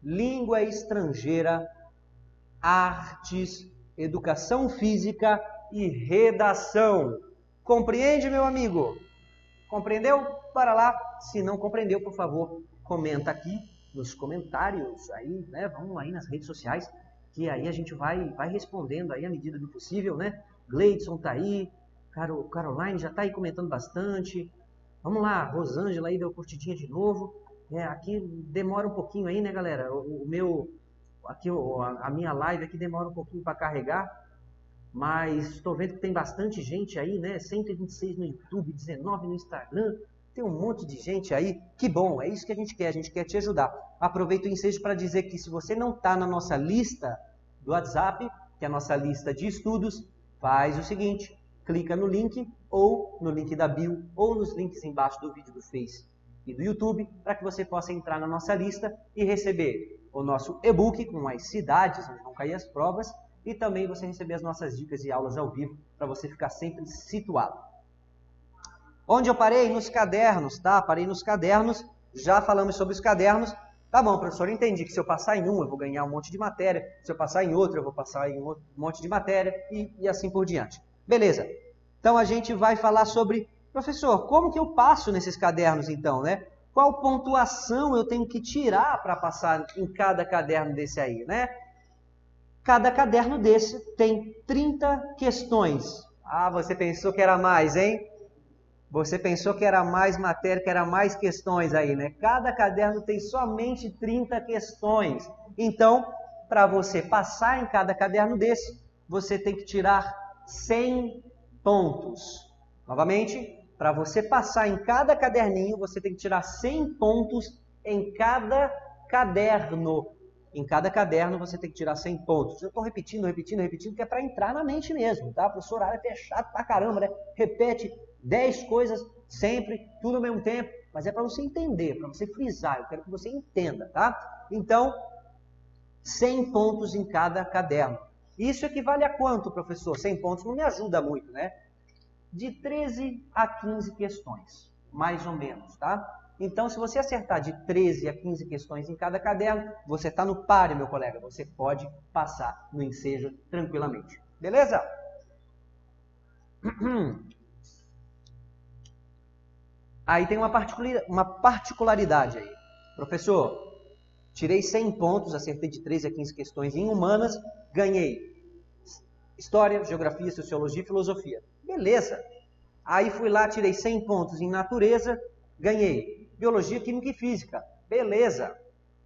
língua estrangeira, artes, educação física e redação. Compreende, meu amigo? Compreendeu? Bora lá. Se não compreendeu, por favor, comenta aqui nos comentários aí, né? Vamos aí nas redes sociais, que aí a gente vai respondendo aí à medida do possível, né? Gleidson tá aí, Caroline já tá aí comentando bastante. Vamos lá, Rosângela aí deu curtidinha de novo. Aqui demora um pouquinho aí, né, galera? A minha live aqui demora um pouquinho para carregar, mas estou vendo que tem bastante gente aí, né? 126 no YouTube, 19 no Instagram. Tem um monte de gente aí. Que bom, é isso que a gente quer te ajudar. Aproveito o ensejo para dizer que se você não está na nossa lista do WhatsApp, que é a nossa lista de estudos, faz o seguinte, clica no link, ou no link da bio, ou nos links embaixo do vídeo do Face e do YouTube, para que você possa entrar na nossa lista e receber o nosso e-book com as cidades onde vão cair as provas e também você receber as nossas dicas e aulas ao vivo para você ficar sempre situado. Onde eu parei? Nos cadernos, tá? Parei nos cadernos, já falamos sobre os cadernos. Tá bom, professor, entendi que se eu passar em um eu vou ganhar um monte de matéria, se eu passar em outro eu vou passar em um monte de matéria e assim por diante. Beleza. Então a gente vai falar sobre, professor, como que eu passo nesses cadernos então, né? Qual pontuação eu tenho que tirar para passar em cada caderno desse aí, né? Cada caderno desse tem 30 questões. Ah, você pensou que era mais, hein? Você pensou que era mais matéria, que era mais questões aí, né? Cada caderno tem somente 30 questões. Então, para você passar em cada caderno desse, você tem que tirar 100 pontos. Novamente, para você passar em cada caderninho, você tem que tirar 100 pontos em cada caderno. Em cada caderno você tem que tirar 100 pontos. Eu estou repetindo, que é para entrar na mente mesmo, tá? O professor Ara é chato pra caramba, né? Repete 10 coisas sempre, tudo ao mesmo tempo, mas é para você entender, para você frisar, eu quero que você entenda, tá? Então, 100 pontos em cada caderno. Isso equivale a quanto, professor? 100 pontos não me ajuda muito, né? De 13 a 15 questões, mais ou menos, tá? Então, se você acertar de 13 a 15 questões em cada caderno, você está no páreo, meu colega. Você pode passar no ensejo tranquilamente. Beleza? Aí tem uma particularidade aí. Professor, tirei 100 pontos, acertei de 13 a 15 questões em humanas, ganhei História, Geografia, Sociologia e Filosofia. Beleza. Aí fui lá, tirei 100 pontos em Natureza, ganhei Biologia, Química e Física. Beleza.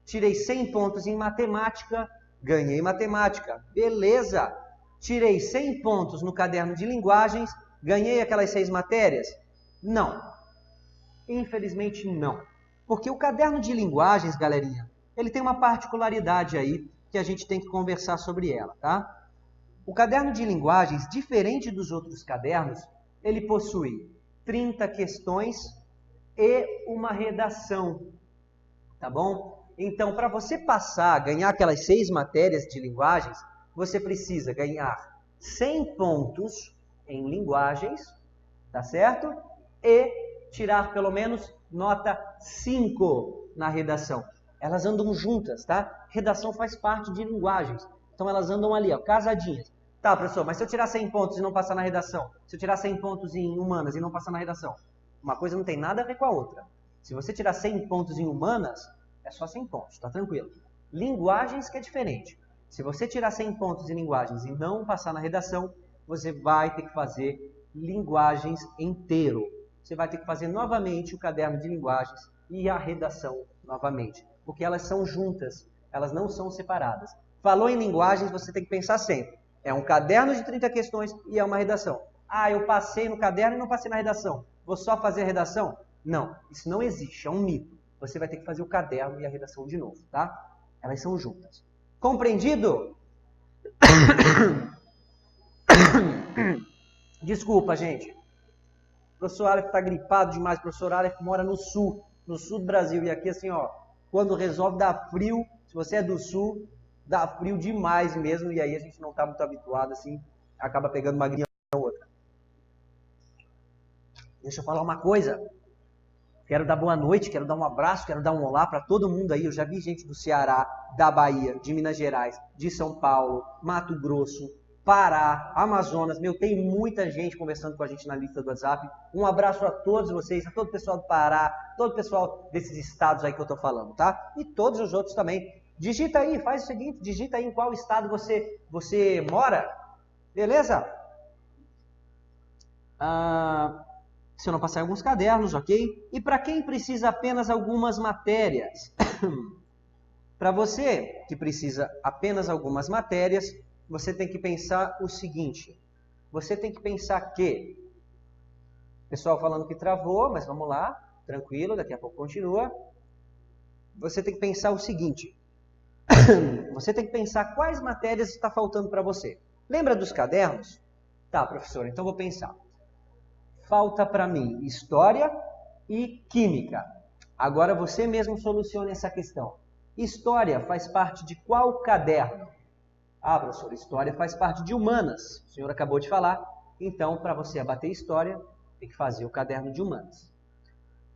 Tirei 100 pontos em Matemática, ganhei Matemática. Beleza. Tirei 100 pontos no caderno de Linguagens, ganhei aquelas 6 matérias? Não. Infelizmente não. Porque o caderno de Linguagens, galerinha, ele tem uma particularidade aí que a gente tem que conversar sobre ela, tá? O caderno de Linguagens, diferente dos outros cadernos, ele possui 30 questões e uma redação, tá bom? Então, para você passar, ganhar aquelas 6 matérias de linguagens, você precisa ganhar 100 pontos em linguagens, tá certo? E tirar pelo menos nota 5 na redação. Elas andam juntas, tá? Redação faz parte de linguagens. Então, elas andam ali, ó, casadinhas. Tá, professor, mas se eu tirar 100 pontos e não passar na redação? Se eu tirar 100 pontos em humanas e não passar na redação? Uma coisa não tem nada a ver com a outra. Se você tirar 100 pontos em humanas, é só 100 pontos, tá tranquilo. Linguagens que é diferente. Se você tirar 100 pontos em linguagens e não passar na redação, você vai ter que fazer linguagens inteiro. Você vai ter que fazer novamente o caderno de linguagens e a redação novamente. Porque elas são juntas, elas não são separadas. Falou em linguagens, você tem que pensar sempre. É um caderno de 30 questões e é uma redação. Ah, eu passei no caderno e não passei na redação. Vou só fazer a redação? Não, isso não existe, é um mito. Você vai ter que fazer o caderno e a redação de novo, tá? Elas são juntas. Compreendido? Desculpa, gente. O professor Aleph está gripado demais. O professor Aleph mora no sul do Brasil. E aqui, assim, ó, quando resolve dar frio, se você é do sul, dá frio demais mesmo. E aí a gente não está muito habituado, assim, acaba pegando uma gripe ou outra. Deixa eu falar uma coisa. Quero dar boa noite, quero dar um abraço, quero dar um olá para todo mundo aí. Eu já vi gente do Ceará, da Bahia, de Minas Gerais, de São Paulo, Mato Grosso, Pará, Amazonas. Meu, tem muita gente conversando com a gente na lista do WhatsApp. Um abraço a todos vocês, a todo o pessoal do Pará, todo o pessoal desses estados aí que eu estou falando, tá? E todos os outros também. Digita aí, faz o seguinte, digita aí em qual estado você mora. Beleza? Se eu não passar em alguns cadernos, ok? E para quem precisa apenas algumas matérias? Para você que precisa apenas algumas matérias, você tem que pensar o seguinte. Você tem que pensar que... Pessoal falando que travou, mas vamos lá. Tranquilo, daqui a pouco continua. Você tem que pensar o seguinte. Você tem que pensar quais matérias está faltando para você. Lembra dos cadernos? Tá, professor, então vou pensar. Falta para mim História e Química. Agora você mesmo solucione essa questão. História faz parte de qual caderno? Ah, professor, história faz parte de humanas. O senhor acabou de falar. Então, para você abater história, tem que fazer o caderno de humanas.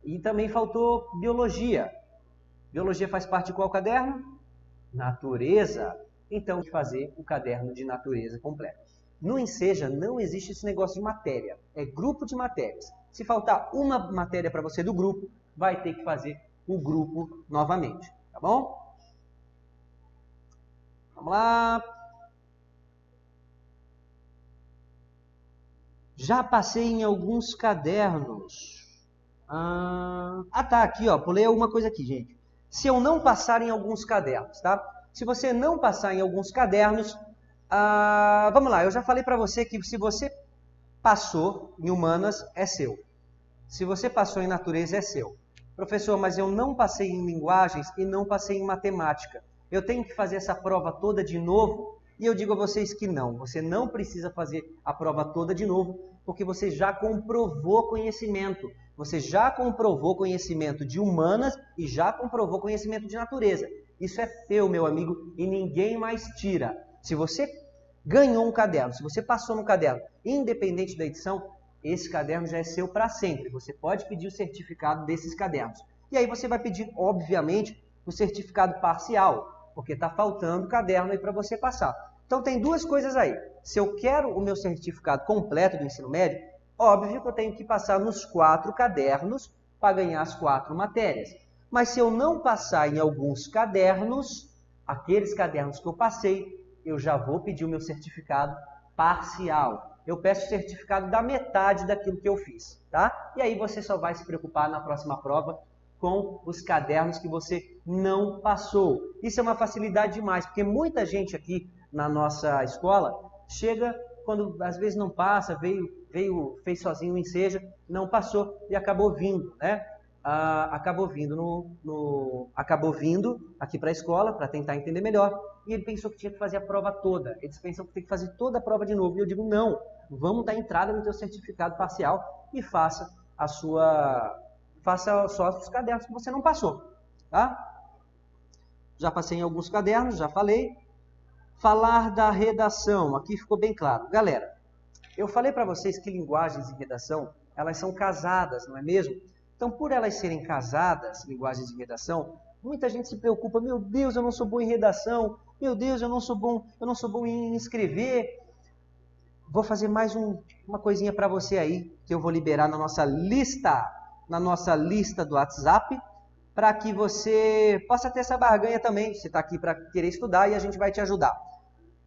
E também faltou biologia. Biologia faz parte de qual caderno? Natureza. Então, tem que fazer o caderno de natureza completo. No Enseja não existe esse negócio de matéria. É grupo de matérias. Se faltar uma matéria para você do grupo, vai ter que fazer o grupo novamente. Tá bom? Vamos lá. Já passei em alguns cadernos. Tá, aqui, ó. Pulei alguma coisa aqui, gente. Se eu não passar em alguns cadernos, tá? Se você não passar em alguns cadernos, vamos lá. Eu já falei para você que se você passou em humanas, é seu. Se você passou em natureza, é seu. Professor, mas eu não passei em linguagens e não passei em matemática. Eu tenho que fazer essa prova toda de novo? E eu digo a vocês que não. Você não precisa fazer a prova toda de novo, porque você já comprovou conhecimento. Você já comprovou conhecimento de humanas e já comprovou conhecimento de natureza. Isso é teu, meu amigo, e ninguém mais tira. Se você ganhou um caderno, se você passou no caderno, independente da edição, esse caderno já é seu para sempre. Você pode pedir o certificado desses cadernos. E aí você vai pedir, obviamente, o certificado parcial, porque está faltando caderno aí para você passar. Então tem duas coisas aí. Se eu quero o meu certificado completo do ensino médio, óbvio que eu tenho que passar nos 4 cadernos para ganhar as 4 matérias. Mas se eu não passar em alguns cadernos, aqueles cadernos que eu passei, eu já vou pedir o meu certificado parcial. Eu peço o certificado da metade daquilo que eu fiz, tá? E aí você só vai se preocupar na próxima prova com os cadernos que você não passou. Isso é uma facilidade demais, porque muita gente aqui na nossa escola chega quando às vezes não passa, fez sozinho o Enseja, não passou e acabou vindo, né? Acabou vindo aqui para a escola para tentar entender melhor e ele pensou que tinha que fazer a prova toda. Eles pensam que tem que fazer toda a prova de novo. E eu digo, não, vamos dar entrada no teu certificado parcial e faça só os cadernos que você não passou, tá? Já passei em alguns cadernos, já falei. Falar da redação, aqui ficou bem claro. Galera, eu falei para vocês que linguagens e redação, elas são casadas, não é mesmo? Então, por elas serem casadas, linguagens de redação, muita gente se preocupa, meu Deus, eu não sou bom em redação, meu Deus, eu não sou bom em escrever. Vou fazer mais uma coisinha para você aí, que eu vou liberar na nossa lista do WhatsApp, para que você possa ter essa barganha também. Você está aqui para querer estudar e a gente vai te ajudar.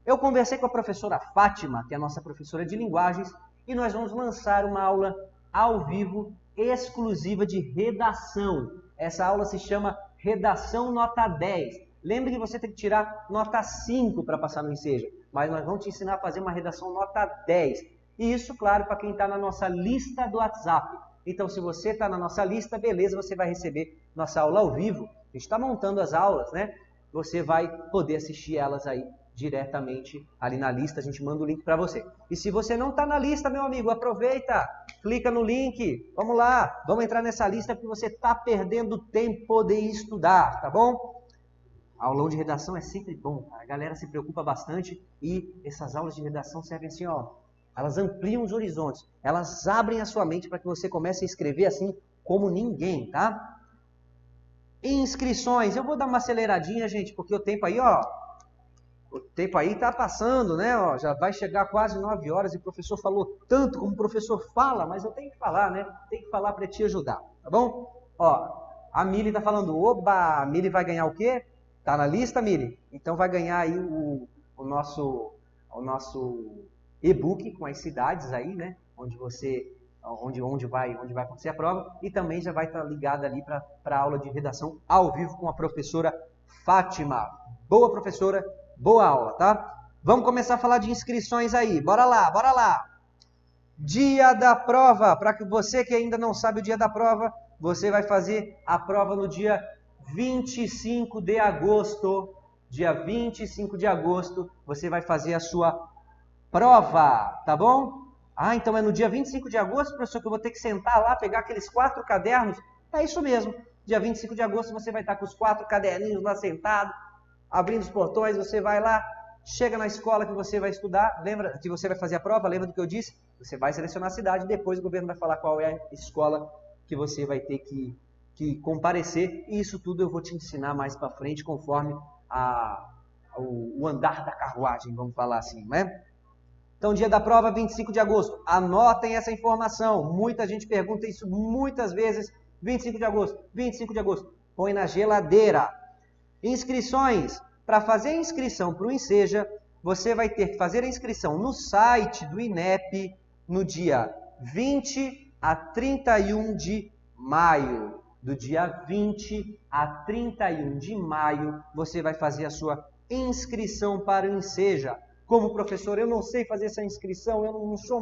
Eu conversei com a professora Fátima, que é a nossa professora de linguagens, e nós vamos lançar uma aula ao vivo exclusiva de redação. Essa aula se chama Redação Nota 10. Lembre que você tem que tirar nota 5 para passar no Enseja, mas nós vamos te ensinar a fazer uma redação nota 10. E isso, claro, para quem está na nossa lista do WhatsApp. Então, se você está na nossa lista, beleza, você vai receber nossa aula ao vivo. A gente está montando as aulas, né? Você vai poder assistir elas aí diretamente ali na lista, a gente manda o link para você. E se você não está na lista, meu amigo, aproveita, clica no link, vamos lá, vamos entrar nessa lista porque você está perdendo tempo de estudar, tá bom? Aulão de redação é sempre bom, a galera se preocupa bastante e essas aulas de redação servem assim, ó, elas ampliam os horizontes, elas abrem a sua mente para que você comece a escrever assim como ninguém, tá? Inscrições, eu vou dar uma aceleradinha, gente, porque o tempo aí, ó, o tempo aí tá passando, né? Ó, já vai chegar quase 9 horas e o professor falou tanto como o professor fala, mas eu tenho que falar, né? Tem que falar para te ajudar, tá bom? Ó, a Mili tá falando, oba, a Mili vai ganhar o quê? Tá na lista, Mili? Então vai ganhar aí o nosso e-book com as cidades aí, né? Onde vai acontecer a prova e também já vai estar ligada ali para a aula de redação ao vivo com a professora Fátima. Boa professora, boa aula, tá? Vamos começar a falar de inscrições aí. Bora lá, bora lá. Dia da prova. Para que você que ainda não sabe o dia da prova, você vai fazer a prova no dia 25 de agosto. Dia 25 de agosto, você vai fazer a sua prova, tá bom? Ah, então é no dia 25 de agosto, professor, que eu vou ter que sentar lá, pegar aqueles 4 cadernos? É isso mesmo. Dia 25 de agosto você vai estar com os 4 caderninhos lá sentado, abrindo os portões, você vai lá, chega na escola que você vai estudar, lembra que você vai fazer a prova, lembra do que eu disse? Você vai selecionar a cidade, depois o governo vai falar qual é a escola que você vai ter que comparecer, e isso tudo eu vou te ensinar mais para frente, conforme o andar da carruagem, vamos falar assim, né? Então, dia da prova, 25 de agosto. Anotem essa informação. Muita gente pergunta isso muitas vezes. 25 de agosto, 25 de agosto. Põe na geladeira. Inscrições. Para fazer a inscrição para o Enseja, você vai ter que fazer a inscrição no site do INEP no dia 20 a 31 de maio. Do dia 20 a 31 de maio, você vai fazer a sua inscrição para o Enseja. Como professor, eu não sei fazer essa inscrição, eu não sou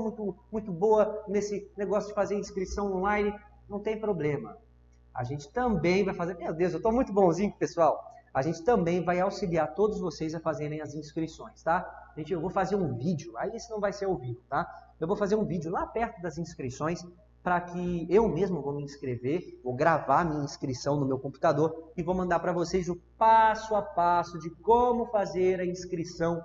muito boa nesse negócio de fazer inscrição online. Não tem problema. A gente também vai fazer... Meu Deus, eu estou muito bonzinho, pessoal. A gente também vai auxiliar todos vocês a fazerem as inscrições, tá? Gente, eu vou fazer um vídeo, aí esse não vai ser ao vivo, tá? Eu vou fazer um vídeo lá perto das inscrições, para que eu mesmo vou me inscrever, vou gravar minha inscrição no meu computador e vou mandar para vocês o passo a passo de como fazer a inscrição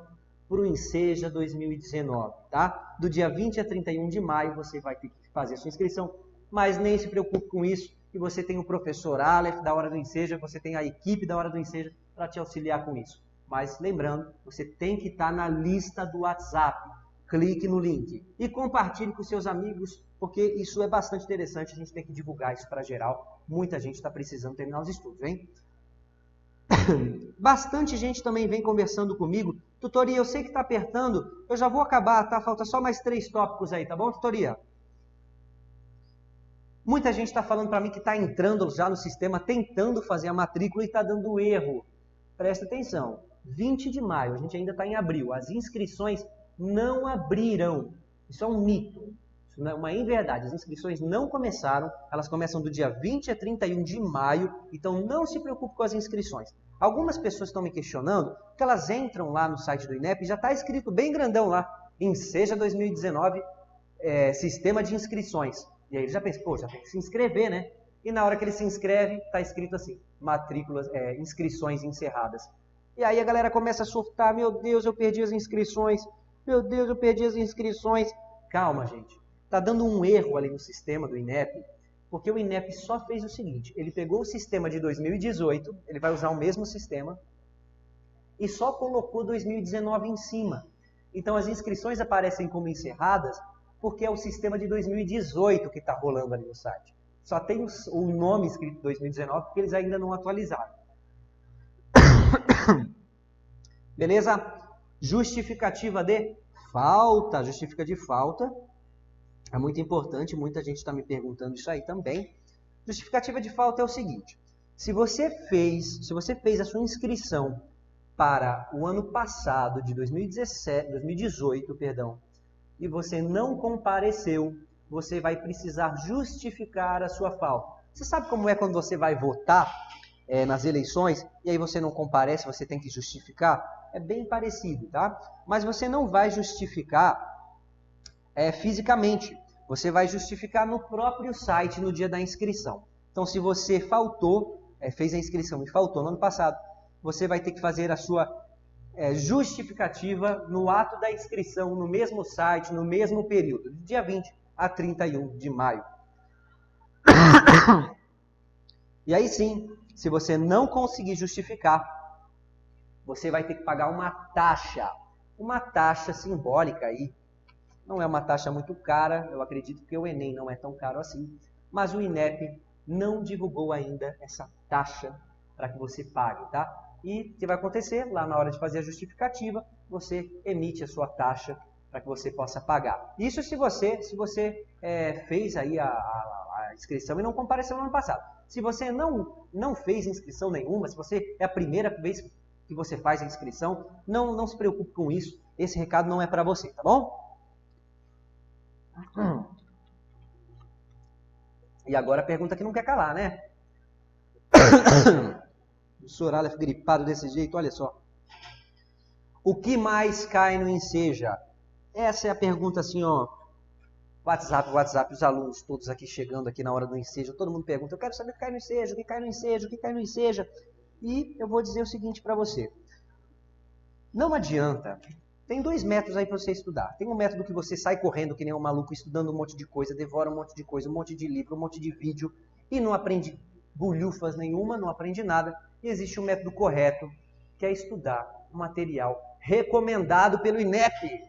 para o Enseja 2019, tá? Do dia 20 a 31 de maio você vai ter que fazer a sua inscrição, mas nem se preocupe com isso, que você tem o professor Aleph da Hora do Enseja, você tem a equipe da Hora do Enseja para te auxiliar com isso. Mas lembrando, você tem que estar na lista do WhatsApp. Clique no link e compartilhe com seus amigos, porque isso é bastante interessante, a gente tem que divulgar isso para geral. Muita gente está precisando terminar os estudos, hein? Bastante gente também vem conversando comigo. Tutoria, eu sei que está apertando, eu já vou acabar, tá? Falta só mais 3 tópicos aí, tá bom, tutoria? Muita gente está falando para mim que está entrando já no sistema, tentando fazer a matrícula e está dando erro. Presta atenção, 20 de maio, a gente ainda está em abril, as inscrições não abriram. Isso é um mito, isso não é uma inverdade. As inscrições não começaram, elas começam do dia 20 a 31 de maio, então não se preocupe com as inscrições. Algumas pessoas estão me questionando que elas entram lá no site do INEP e já está escrito bem grandão lá, Enseja 2019, sistema de inscrições. E aí ele já pensa, pô, já tem que se inscrever, né? E na hora que ele se inscreve, está escrito assim, matrículas, inscrições encerradas. E aí a galera começa a surtar, meu Deus, eu perdi as inscrições, meu Deus, eu perdi as inscrições. Calma, gente, está dando um erro ali no sistema do INEP, porque o INEP só fez o seguinte, ele pegou o sistema de 2018, ele vai usar o mesmo sistema, e só colocou 2019 em cima. Então as inscrições aparecem como encerradas, porque é o sistema de 2018 que está rolando ali no site. Só tem o nome escrito 2019, porque eles ainda não atualizaram. Beleza? Justificativa de falta. Justificativa de falta é muito importante, muita gente está me perguntando isso aí também. Justificativa de falta é o seguinte, se você fez a sua inscrição para o ano passado, de 2018, perdão, e você não compareceu, você vai precisar justificar a sua falta. Você sabe como é quando você vai votar nas eleições e aí você não comparece, você tem que justificar? É bem parecido, tá? Mas você não vai justificar fisicamente. Você vai justificar no próprio site no dia da inscrição. Então, se você faltou, fez a inscrição e faltou no ano passado, você vai ter que fazer a sua justificativa no ato da inscrição, no mesmo site, no mesmo período, de dia 20 a 31 de maio. E aí sim, se você não conseguir justificar, você vai ter que pagar uma taxa simbólica aí. Não é uma taxa muito cara, eu acredito que o Enem não é tão caro assim, mas o INEP não divulgou ainda essa taxa para que você pague, tá? E o que vai acontecer? Lá na hora de fazer a justificativa, você emite a sua taxa para que você possa pagar. Isso se você fez aí a inscrição e não compareceu no ano passado. Se você não fez inscrição nenhuma, se você é a primeira vez que você faz a inscrição, não se preocupe com isso. Esse recado não é para você, tá bom? E agora a pergunta que não quer calar, né? O senhor Aleph gripado desse jeito, olha só. O que mais cai no Enseja? Essa é a pergunta assim, ó. WhatsApp, os alunos todos aqui chegando aqui na hora do ensejo, todo mundo pergunta, eu quero saber o que cai no ensejo, o que cai no ensejo, o que cai no ensejo. E eu vou dizer o seguinte para você. Não adianta. Tem 2 métodos aí para você estudar. Tem um método que você sai correndo que nem um maluco, estudando um monte de coisa, devora um monte de coisa, um monte de livro, um monte de vídeo e não aprende bulhufas nenhuma, não aprende nada. E existe um método correto, que é estudar um material recomendado pelo INEP.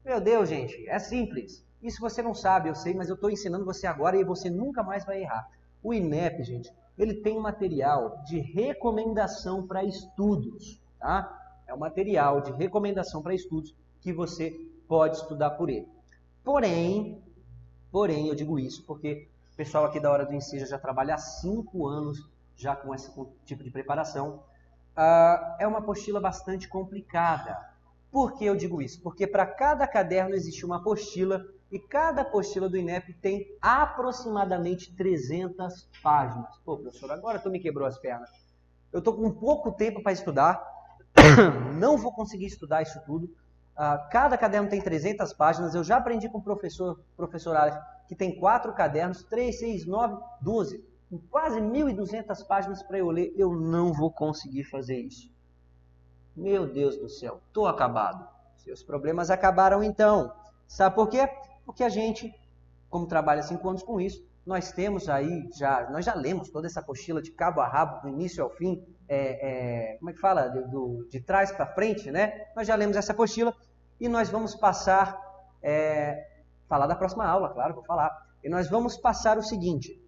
Meu Deus, gente, é simples. Isso você não sabe, eu sei, mas eu estou ensinando você agora e você nunca mais vai errar. O INEP, gente, ele tem um material de recomendação para estudos, tá? É um material de recomendação para estudos que você pode estudar por ele. Porém, eu digo isso porque o pessoal aqui da Hora do Ensejo já trabalha há 5 anos já com esse tipo de preparação. É uma apostila bastante complicada. Por que eu digo isso? Porque para cada caderno existe uma apostila e cada apostila do INEP tem aproximadamente 300 páginas. Pô, professor, agora tu me quebrou as pernas. Eu estou com pouco tempo para estudar, não vou conseguir estudar isso tudo. Cada caderno tem 300 páginas. Eu já aprendi com o professor Aleph, que tem 4 cadernos, 3, 6, 9, 12. Com quase 1.200 páginas para eu ler, eu não vou conseguir fazer isso. Meu Deus do céu, estou acabado. Seus problemas acabaram então. Sabe por quê? Porque a gente, como trabalha 5 anos com isso, nós temos aí, nós já lemos toda essa apostila de cabo a rabo, do início ao fim, como é que fala? De trás para frente, né? Nós já lemos essa apostila e nós vamos passar, falar da próxima aula, claro, vou falar. E nós vamos passar o seguinte,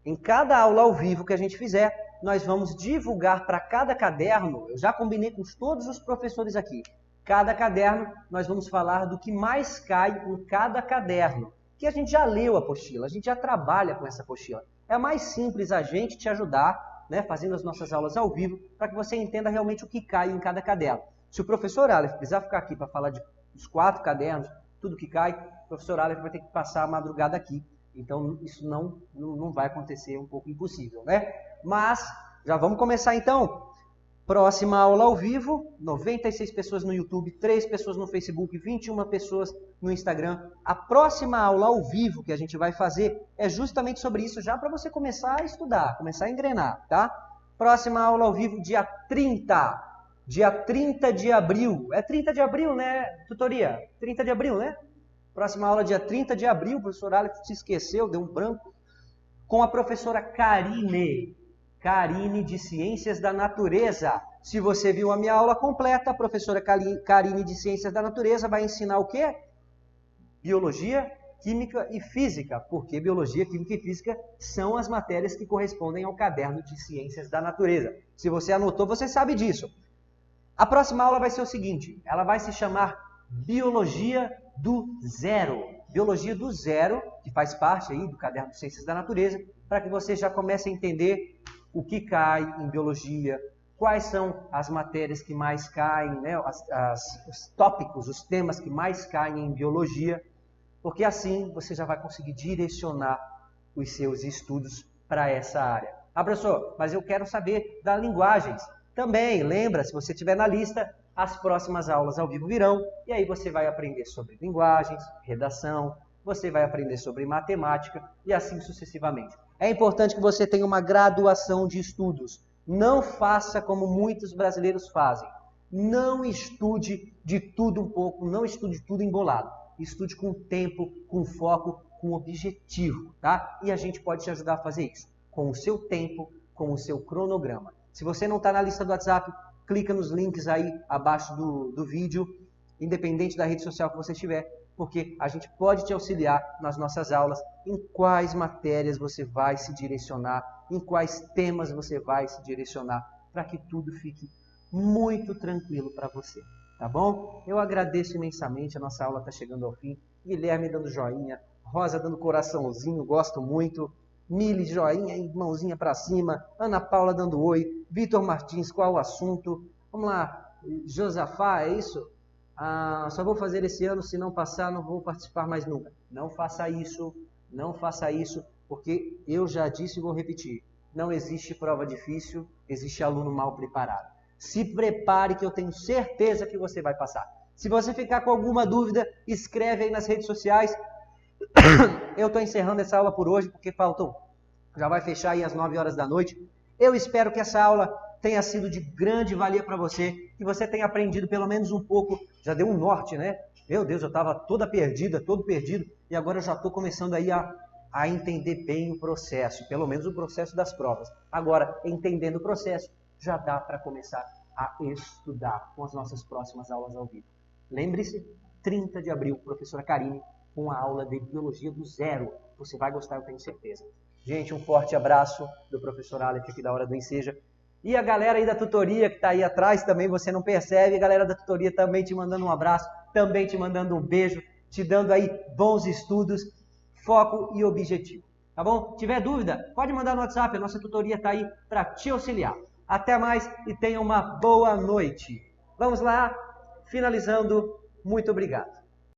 em cada aula ao vivo que a gente fizer, nós vamos divulgar para cada caderno, eu já combinei com todos os professores aqui, cada caderno nós vamos falar do que mais cai em cada caderno. Que a gente já leu a apostila, a gente já trabalha com essa apostila. É mais simples a gente te ajudar, né, fazendo as nossas aulas ao vivo, para que você entenda realmente o que cai em cada caderno. Se o professor Aleph precisar ficar aqui para falar dos 4 cadernos, tudo que cai, o professor Aleph vai ter que passar a madrugada aqui. Então, isso não vai acontecer, é um pouco impossível, né? Mas, já vamos começar então. Próxima aula ao vivo, 96 pessoas no YouTube, 3 pessoas no Facebook, 21 pessoas no Instagram. A próxima aula ao vivo que a gente vai fazer é justamente sobre isso, já para você começar a estudar, começar a engrenar, tá? Próxima aula ao vivo, dia 30. Dia 30 de abril. É 30 de abril, né, tutoria? 30 de abril, né? Próxima aula, dia 30 de abril, o professor Aleph se esqueceu, deu um branco, com a professora Karine de Ciências da Natureza. Se você viu a minha aula completa, a professora Karine de Ciências da Natureza vai ensinar o quê? Biologia, Química e Física, porque Biologia, Química e Física são as matérias que correspondem ao caderno de Ciências da Natureza. Se você anotou, você sabe disso. A próxima aula vai ser o seguinte, ela vai se chamar Biologia do Zero. Biologia do Zero, que faz parte aí do caderno de Ciências da Natureza, para que você já comece a entender o que cai em biologia, quais são as matérias que mais caem, né? Os tópicos, os temas que mais caem em biologia, porque assim você já vai conseguir direcionar os seus estudos para essa área. Professor, mas eu quero saber das linguagens. Também, lembra, se você estiver na lista, as próximas aulas ao vivo virão, e aí você vai aprender sobre linguagens, redação, você vai aprender sobre matemática e assim sucessivamente. É importante que você tenha uma graduação de estudos. Não faça como muitos brasileiros fazem. Não estude de tudo um pouco, não estude tudo embolado. Estude com tempo, com foco, com objetivo, tá? E a gente pode te ajudar a fazer isso, com o seu tempo, com o seu cronograma. Se você não está na lista do WhatsApp, clica nos links aí abaixo do vídeo, independente da rede social que você estiver, porque a gente pode te auxiliar nas nossas aulas em quais matérias você vai se direcionar, em quais temas você vai se direcionar, para que tudo fique muito tranquilo para você, tá bom? Eu agradeço imensamente, a nossa aula está chegando ao fim. Guilherme dando joinha, Rosa dando coraçãozinho, gosto muito. Mili, joinha e mãozinha para cima. Ana Paula dando oi. Vitor Martins, qual o assunto? Vamos lá, Josafá, é isso? Só vou fazer esse ano, se não passar, não vou participar mais nunca. Não faça isso, porque eu já disse e vou repetir. Não existe prova difícil, existe aluno mal preparado. Se prepare que eu tenho certeza que você vai passar. Se você ficar com alguma dúvida, escreve aí nas redes sociais. Eu estou encerrando essa aula por hoje, porque já vai fechar aí às 9 horas da noite. Eu espero que essa aula tenha sido de grande valia para você, que você tenha aprendido pelo menos um pouco, já deu um norte, né? Meu Deus, eu estava toda perdida, todo perdido, e agora eu já estou começando aí a entender bem o processo, pelo menos o processo das provas. Agora, entendendo o processo, já dá para começar a estudar com as nossas próximas aulas ao vivo. Lembre-se, 30 de abril, professora Karine, com a aula de Biologia do Zero. Você vai gostar, eu tenho certeza. Gente, um forte abraço do professor Aleph aqui da Hora do Enseja. E a galera aí da tutoria que está aí atrás também, você não percebe, a galera da tutoria também te mandando um abraço, também te mandando um beijo, te dando aí bons estudos, foco e objetivo. Tá bom? Se tiver dúvida, pode mandar no WhatsApp, a nossa tutoria está aí para te auxiliar. Até mais e tenha uma boa noite. Vamos lá, finalizando, muito obrigado.